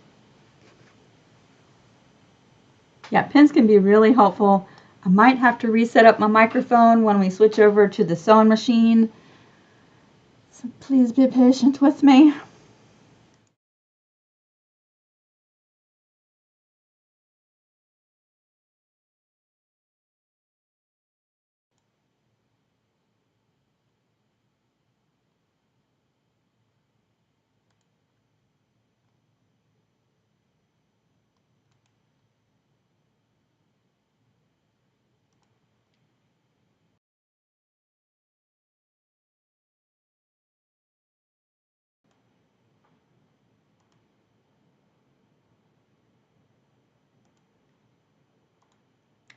Yeah, pins can be really helpful. I might have to reset up my microphone when we switch over to the sewing machine. So please be patient with me.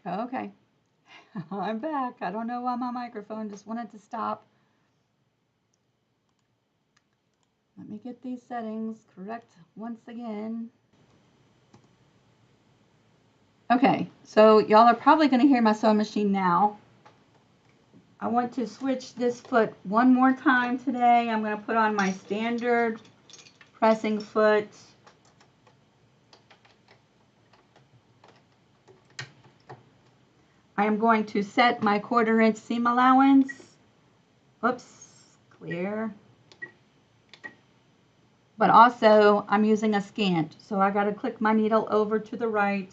Okay, I'm back. I don't know why my microphone just wanted to stop. Let me get these settings correct once again. Okay, so y'all are probably going to hear my sewing machine now. I want to switch this foot one more time today. I'm going to put on my standard pressing foot. I am going to set my 1/4 inch seam allowance. Oops, clear. But also I'm using a scant, so I got to click my needle over to the right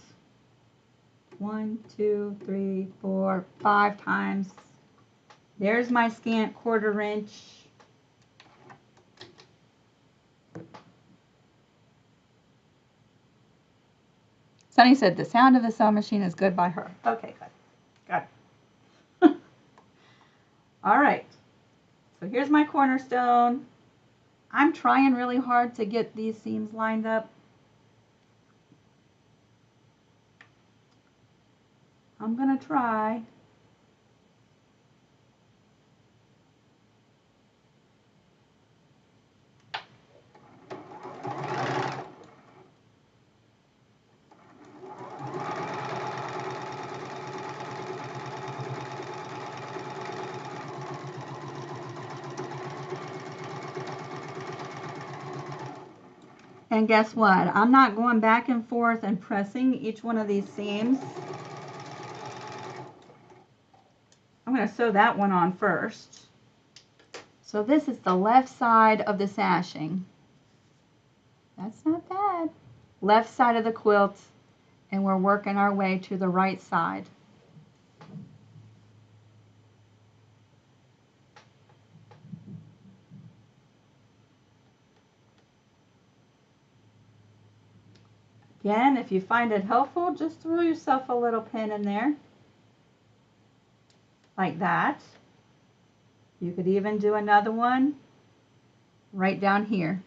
1, 2, 3, 4, 5 times. There's my scant 1/4 inch. Sunny said the sound of the sewing machine is good by her. Okay, good. Got it. All right. So here's my cornerstone. I'm trying really hard to get these seams lined up. I'm going to try. And guess what? I'm not going back and forth and pressing each one of these seams. I'm going to sew that one on first. So this is the left side of the sashing. That's not bad. Left side of the quilt, and we're working our way to the right side. Again, if you find it helpful, just throw yourself a little pin in there, like that. You could even do another one right down here.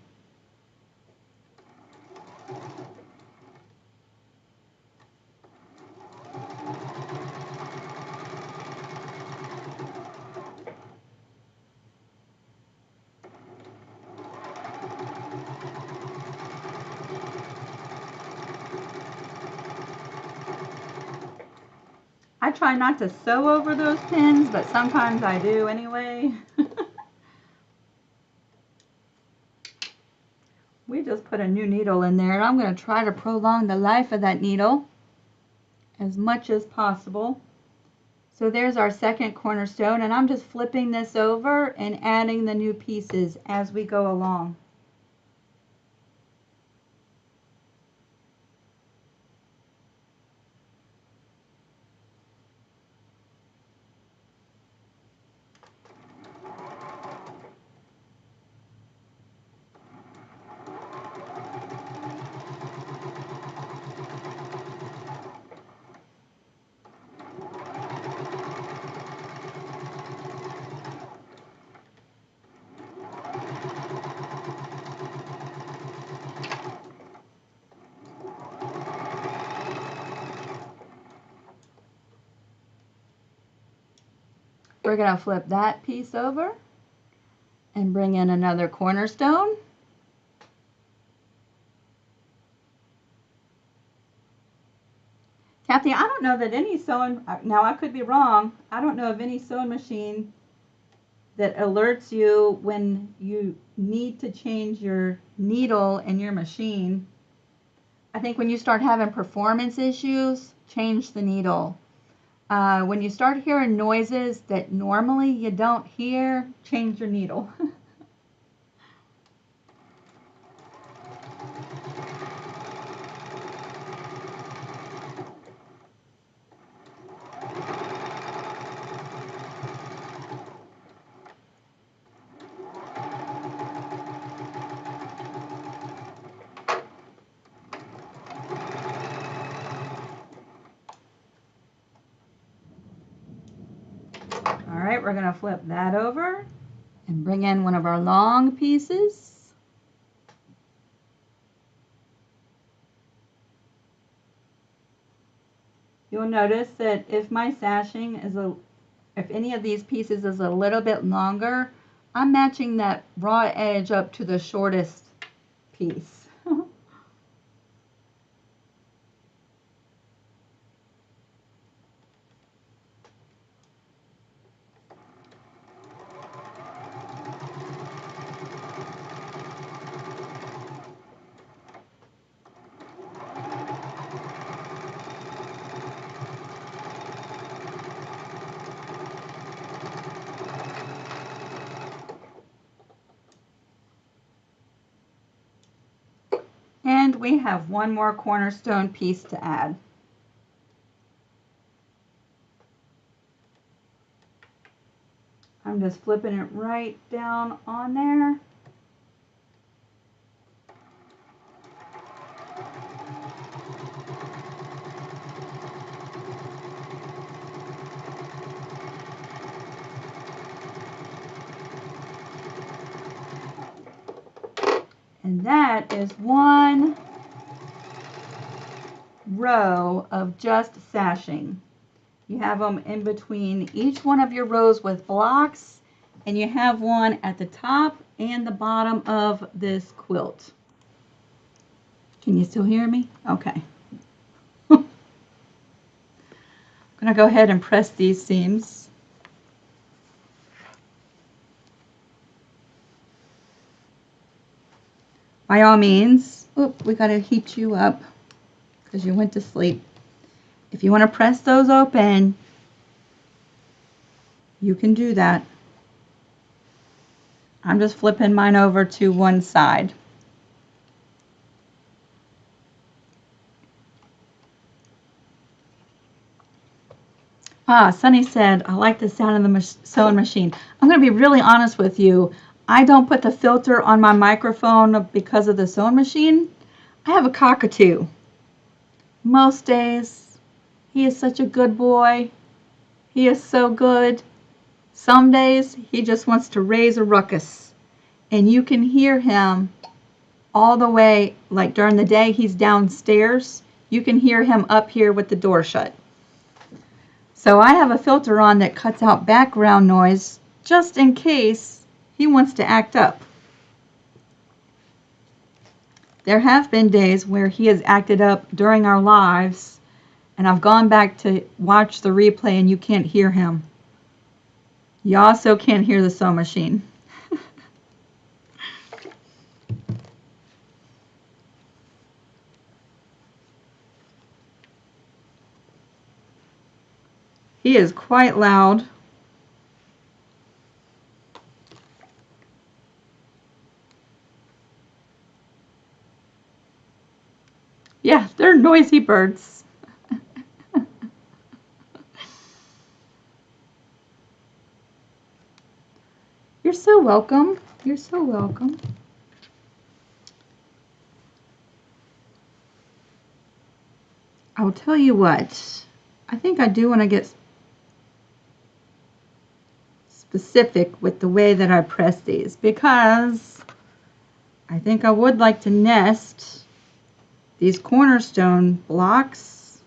I try not to sew over those pins, but sometimes I do anyway. We just put a new needle in there, and I'm going to try to prolong the life of that needle as much as possible. So there's our second cornerstone, and I'm just flipping this over and adding the new pieces as we go along. We're going to flip that piece over and bring in another cornerstone. Kathy, I don't know that any sewing, now I could be wrong, I don't know of any sewing machine that alerts you when you need to change your needle in your machine. I think when you start having performance issues, change the needle. When you start hearing noises that normally you don't hear, change your needle. All right, we're going to flip that over and bring in one of our long pieces. You'll notice that if my sashing is if any of these pieces is a little bit longer, I'm matching that raw edge up to the shortest piece. And we have one more cornerstone piece to add. I'm just flipping it right down on there. And that is one row of just sashing. You have them in between each one of your rows with blocks, and you have one at the top and the bottom of this quilt. Can you still hear me? Okay. I'm going to go ahead and press these seams. By all means, Oop, we got to heat you up because you went to sleep. If you want to press those open, you can do that. I'm just flipping mine over to one side. Sunny said, I like the sound of the sewing machine. I'm going to be really honest with you. I don't put the filter on my microphone because of the sewing machine. I have a cockatoo. Most days, he is such a good boy. He is so good. Some days, he just wants to raise a ruckus. And you can hear him all the way, like during the day, he's downstairs. You can hear him up here with the door shut. So I have a filter on that cuts out background noise just in case he wants to act up. There have been days where he has acted up during our lives, and I've gone back to watch the replay and you can't hear him. You also can't hear the sewing machine. He is quite loud. Yeah, they're noisy birds. You're so welcome. You're so welcome. I'll tell you what. I think I do want to get specific with the way that I press these because I think I would like to nest these cornerstone blocks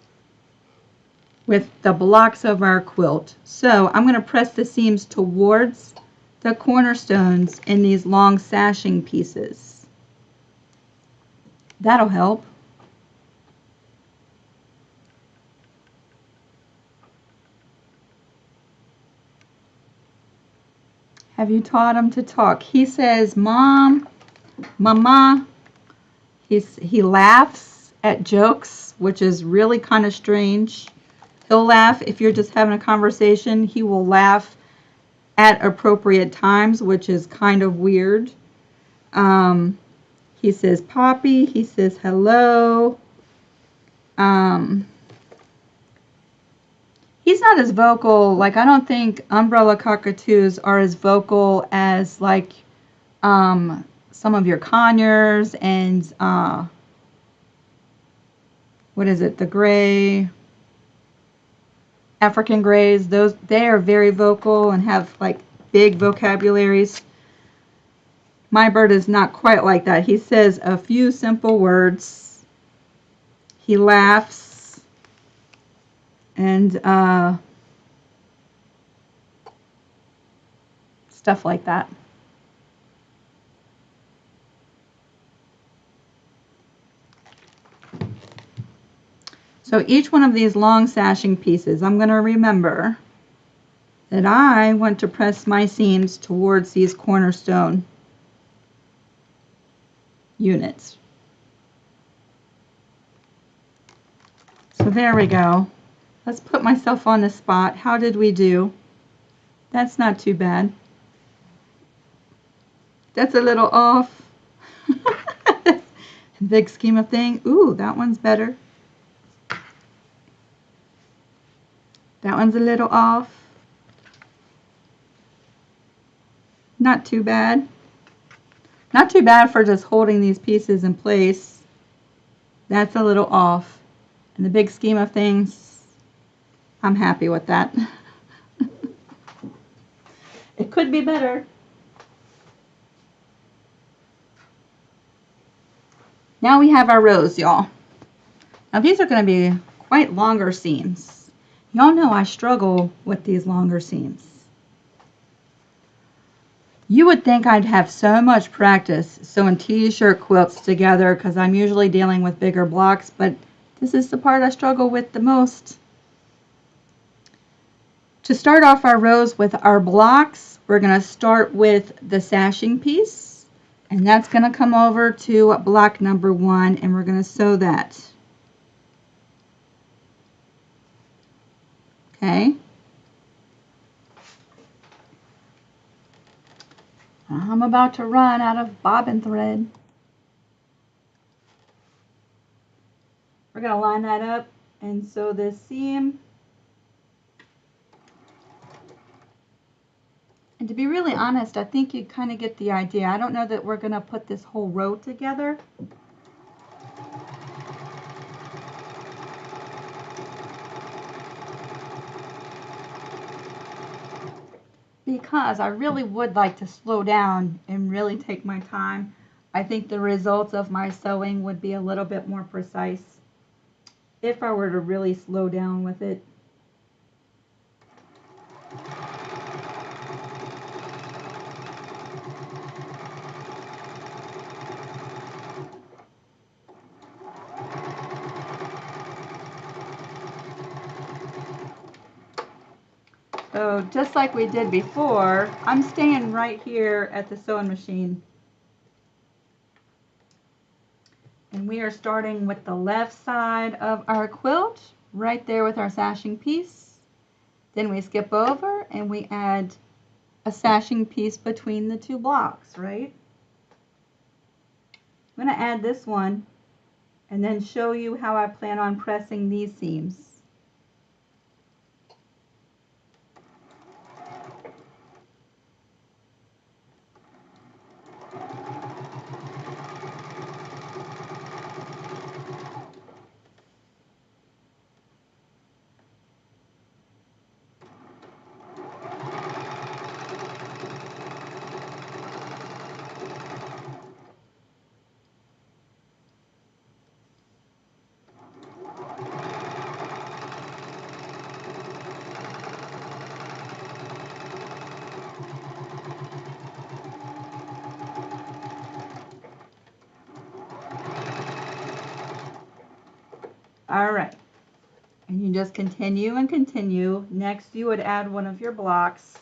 with the blocks of our quilt. So I'm going to press the seams towards the cornerstones in these long sashing pieces. That'll help. Have you taught him to talk? He says, Mom, Mama. He laughs at jokes, which is really kind of strange. He'll laugh if you're just having a conversation. He will laugh at appropriate times, which is kind of weird. He says Poppy. He says hello. He's not as vocal. Like, I don't think umbrella cockatoos are as vocal as like some of your conures and what is it? The gray African grays. Those, they are very vocal and have like big vocabularies. My bird is not quite like that. He says a few simple words. He laughs and stuff like that. So each one of these long sashing pieces, I'm going to remember that I want to press my seams towards these cornerstone units. So there we go. Let's put myself on the spot. How did we do? That's not too bad. That's a little off. Big scheme of things. Ooh, that one's better. That one's a little off. Not too bad. Not too bad for just holding these pieces in place. That's a little off. In the big scheme of things, I'm happy with that. It could be better. Now we have our rows, y'all. Now these are going to be quite longer seams. Y'all know I struggle with these longer seams. You would think I'd have so much practice sewing t-shirt quilts together because I'm usually dealing with bigger blocks, but this is the part I struggle with the most. To start off our rows with our blocks, we're going to start with the sashing piece, And that's going to come over to block number 1, and we're going to sew that. Okay. I'm about to run out of bobbin thread. We're going to line that up and sew this seam. And to be really honest, I think you kind of get the idea. I don't know that we're going to put this whole row together. Because I really would like to slow down and really take my time. I think the results of my sewing would be a little bit more precise if I were to really slow down with it. So just like we did before, I'm staying right here at the sewing machine. And we are starting with the left side of our quilt, right there with our sashing piece. Then we skip over and we add a sashing piece between the 2 blocks, right? I'm going to add this one and then show you how I plan on pressing these seams. All right, and you just continue and continue. Next, you would add one of your blocks.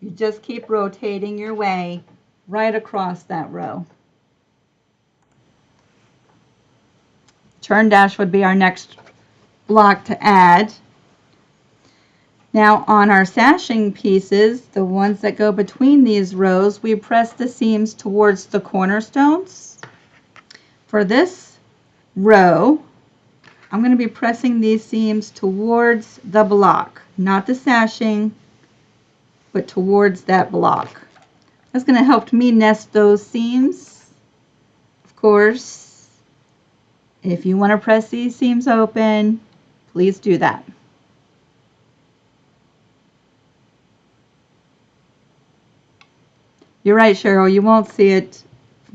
You just keep rotating your way right across that row. Turn dash would be our next block to add. Now on our sashing pieces, the ones that go between these rows, we press the seams towards the cornerstones. For this row, I'm going to be pressing these seams towards the block, not the sashing, but towards that block. That's going to help me nest those seams. Of course, if you want to press these seams open, please do that. You're right, Cheryl, you won't see it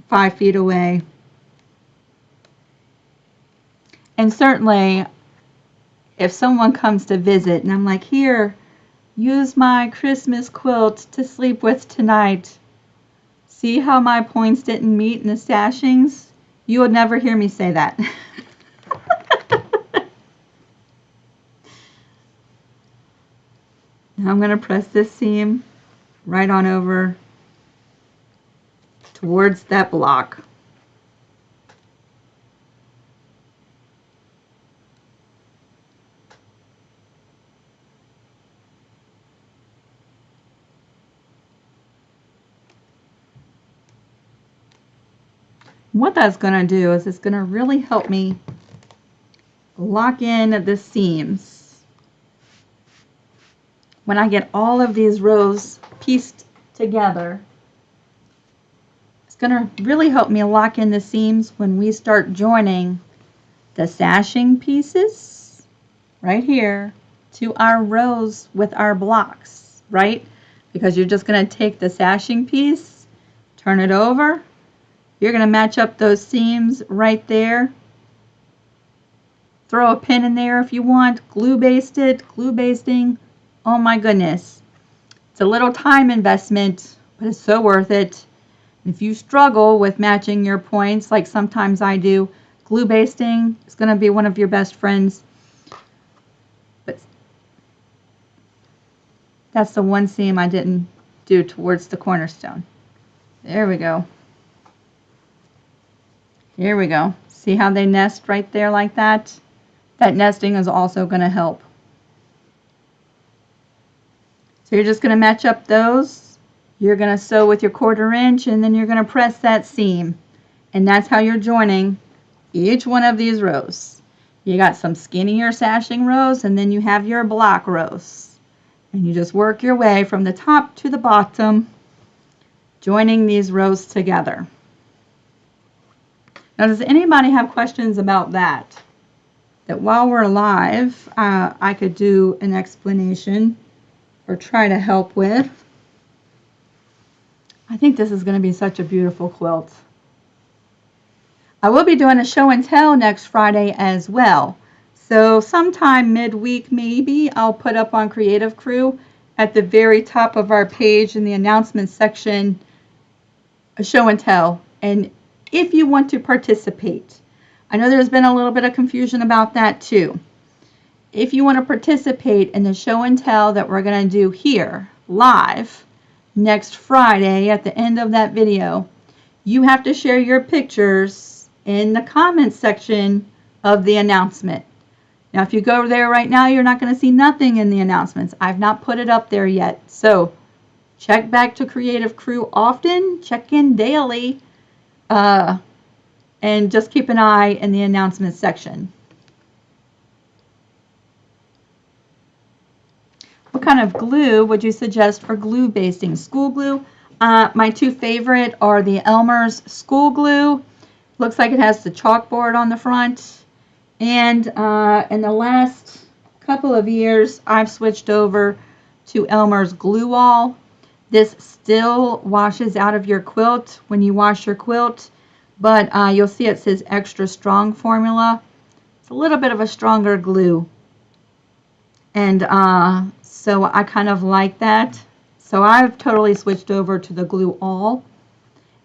5 feet away. And certainly, if someone comes to visit and I'm like, here, use my Christmas quilt to sleep with tonight. See how my points didn't meet in the stashings? You would never hear me say that. Now I'm going to press this seam right on over towards that block. What that's going to do is it's going to really help me lock in the seams. When I get all of these rows pieced together, it's going to really help me lock in the seams when we start joining the sashing pieces right here to our rows with our blocks, right? Because you're just going to take the sashing piece, turn it over. You're going to match up those seams right there. Throw a pin in there if you want. Glue basting. Oh my goodness. It's a little time investment, but it's so worth it. If you struggle with matching your points, like sometimes I do, glue basting is going to be one of your best friends. But that's the one seam I didn't do towards the cornerstone. There we go. Here we go. See how they nest right there like that? That nesting is also going to help. So you're just going to match up those. You're going to sew with your 1/4 inch, and then you're going to press that seam. And that's how you're joining each one of these rows. You got some skinnier sashing rows, and then you have your block rows. And you just work your way from the top to the bottom, joining these rows together. Now, does anybody have questions about that? That while we're live, I could do an explanation or try to help with. I think this is going to be such a beautiful quilt. I will be doing a show and tell next Friday as well. So sometime midweek maybe I'll put up on Creative Crew at the very top of our page in the announcements section a show and tell. And if you want to participate, I know there's been a little bit of confusion about that too. If you want to participate in the show and tell that we're going to do here live next Friday at the end of that video, you have to share your pictures in the comments section of the announcement. Now, if you go there right now, you're not going to see nothing in the announcements. I've not put it up there yet. So check back to Creative Crew often, check in daily, and just keep an eye in the announcements section. What kind of glue would you suggest for glue basting? School glue? My two favorite are the Elmer's school glue. Looks like it has the chalkboard on the front. And in the last couple of years, I've switched over to Elmer's glue wall. This still washes out of your quilt when you wash your quilt, but you'll see it says extra strong formula. It's a little bit of a stronger glue. And so I kind of like that. So I've totally switched over to the glue all.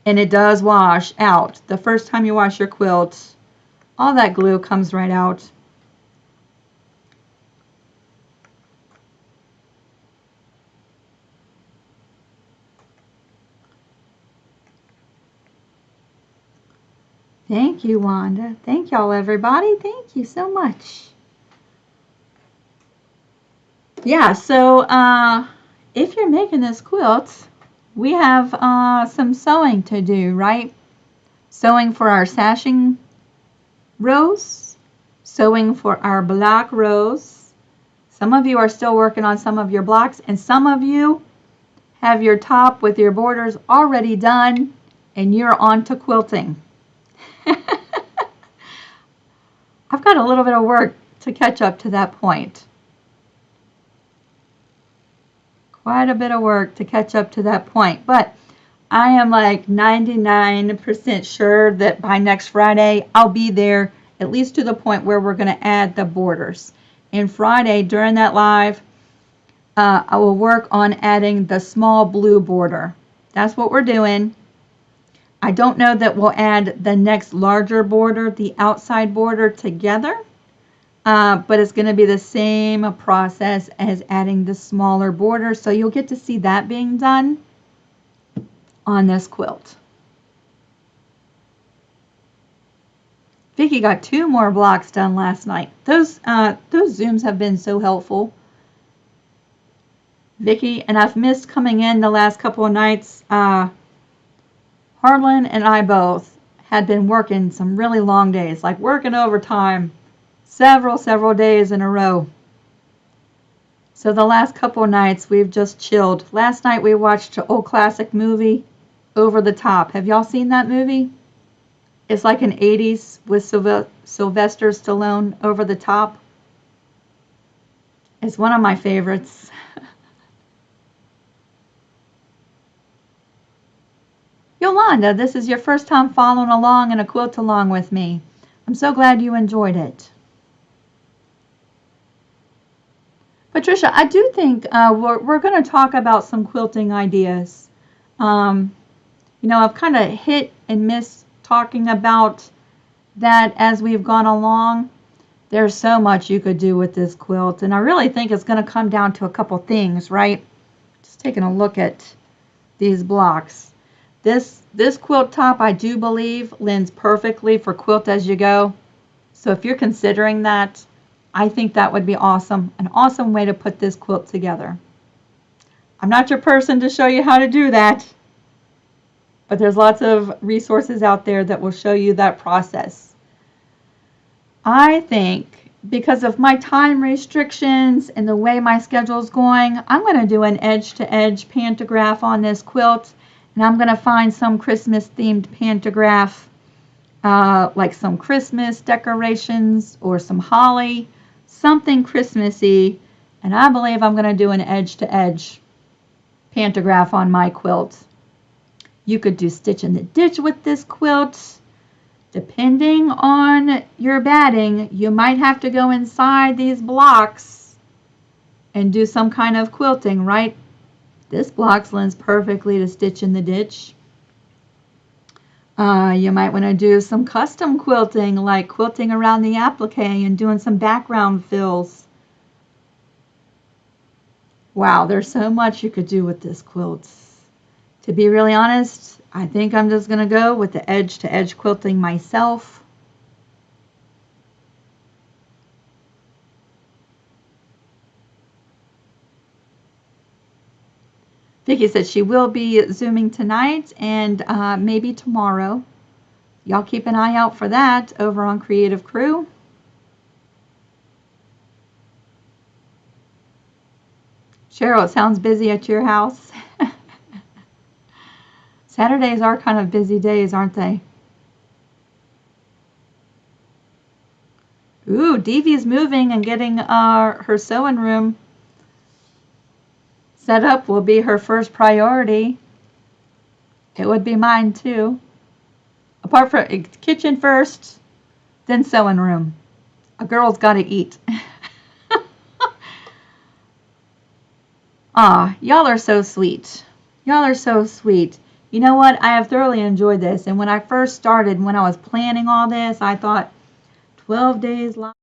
And it does wash out. The first time you wash your quilt, all that glue comes right out. Thank you, Wanda. Thank y'all, everybody. Thank you so much. Yeah, so if you're making this quilt, we have some sewing to do, right? Sewing for our sashing rows, sewing for our block rows. Some of you are still working on some of your blocks, and some of you have your top with your borders already done, and you're on to quilting. I've got a little bit of work to catch up to that point. Quite a bit of work to catch up to that point, but I am like 99% sure that by next Friday I'll be there at least to the point where we're going to add the borders. And Friday during that live, I will work on adding the small blue border. That's what we're doing. I don't know that we'll add the next larger border, the outside border, together. But it's going to be the same process as adding the smaller border. So you'll get to see that being done on this quilt. Vicki got 2 more blocks done last night. Those Zooms have been so helpful. Vicki, and I've missed coming in the last couple of nights. Harlan and I both had been working some really long days, like working overtime several days in a row. So the last couple of nights we've just chilled. Last night we watched an old classic movie, Over the Top. Have y'all seen that movie? It's like an 80s with Sylvester Stallone, Over the Top. It's one of my favorites. Yolanda, this is your first time following along in a quilt along with me. I'm so glad you enjoyed it. Patricia, I do think we're going to talk about some quilting ideas. You know, I've kind of hit and missed talking about that as we've gone along. There's so much you could do with this quilt, and I really think it's going to come down to a couple things, right? Just taking a look at these blocks. This quilt top, I do believe, lends perfectly for quilt as you go. So if you're considering that, I think that would be awesome. An awesome way to put this quilt together. I'm not your person to show you how to do that, but there's lots of resources out there that will show you that process. I think because of my time restrictions and the way my schedule is going, I'm going to do an edge-to-edge pantograph on this quilt, and I'm going to find some Christmas-themed pantograph, like some Christmas decorations or some holly, something Christmassy, and I believe I'm going to do an edge-to-edge pantograph on my quilt. You could do stitch in the ditch with this quilt. Depending on your batting, you might have to go inside these blocks and do some kind of quilting, right? This block lends perfectly to stitch in the ditch. You might want to do some custom quilting, like quilting around the applique and doing some background fills. Wow, there's so much you could do with this quilt. To be really honest, I think I'm just going to go with the edge-to-edge quilting myself. Vicki said she will be Zooming tonight and maybe tomorrow. Y'all keep an eye out for that over on Creative Crew. Cheryl, it sounds busy at your house. Saturdays are kind of busy days, aren't they? Ooh, Deevy's moving and getting her sewing room set up will be her first priority. It would be mine too. Apart from kitchen first, then sewing room. A girl's got to eat. Y'all are so sweet. Y'all are so sweet. You know what? I have thoroughly enjoyed this. And when I first started, when I was planning all this, I thought 12 days live.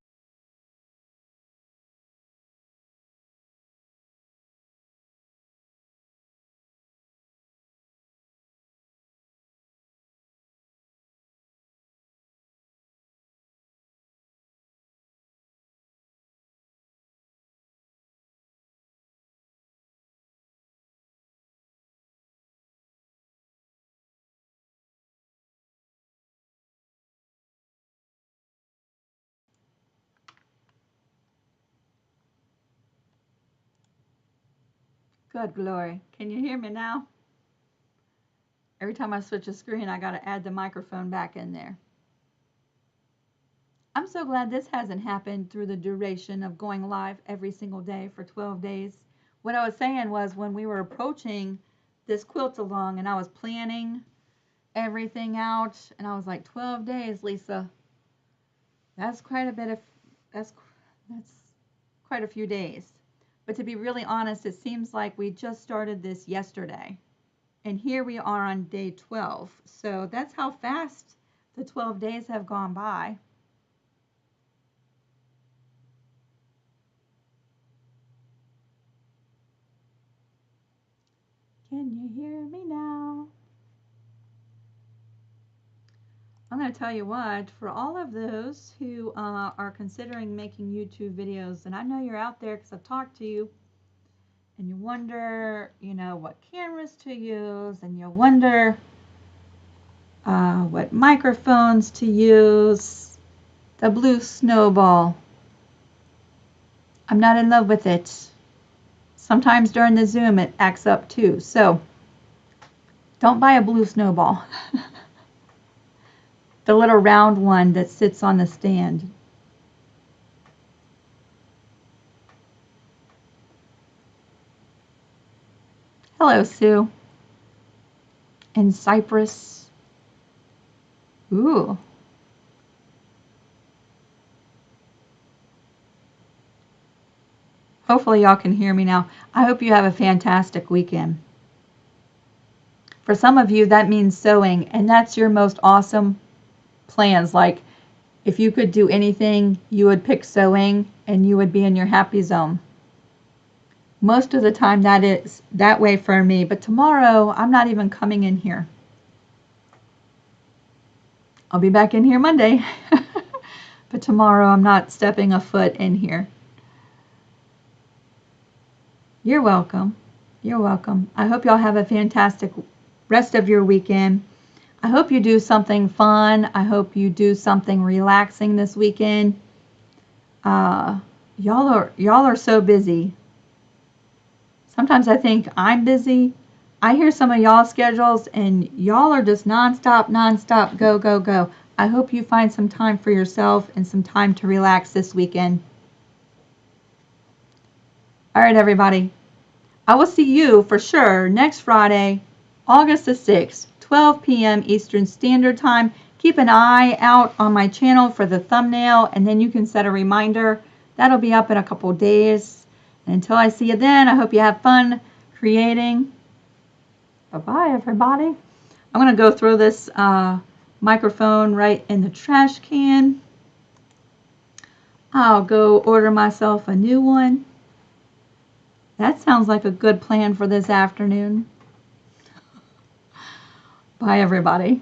Good glory. Can you hear me now? Every time I switch a screen, I got to add the microphone back in there. I'm so glad this hasn't happened through the duration of going live every single day for 12 days. What I was saying was when we were approaching this quilt along and I was planning everything out and I was like 12 days, Lisa. That's quite a bit of that's quite a few days. But to be really honest, it seems like we just started this yesterday. And here we are on day 12. So that's how fast the 12 days have gone by. Can you hear me now? I'm going to tell you what, for all of those who are considering making YouTube videos, and I know you're out there because I've talked to you, and you wonder, what cameras to use, and you wonder what microphones to use, the blue snowball. I'm not in love with it. Sometimes during the Zoom it acts up too, so don't buy a blue snowball. The little round one that sits on the stand. Hello, Sue. And Cypress. Ooh. Hopefully y'all can hear me now. I hope you have a fantastic weekend. For some of you, that means sewing, and that's your most awesome plans. Like, if you could do anything, you would pick sewing, and you would be in your happy zone. Most of the time that is that way for me, but tomorrow I'm not even coming in here. I'll be back in here Monday. But tomorrow I'm not stepping a foot in here. You're welcome. You're welcome. I hope y'all have a fantastic rest of your weekend. I hope you do something fun. I hope you do something relaxing this weekend. Y'all are so busy. Sometimes I think I'm busy. I hear some of y'all's schedules and y'all are just nonstop, go, go, go. I hope you find some time for yourself and some time to relax this weekend. All right, everybody. I will see you for sure next Friday, August the 6th, 12 p.m. Eastern Standard Time. Keep an eye out on my channel for the thumbnail, and then you can set a reminder. That'll be up in a couple days. And until I see you then, I hope you have fun creating. Bye-bye, everybody. I'm going to go throw this microphone right in the trash can. I'll go order myself a new one. That sounds like a good plan for this afternoon. Bye, everybody.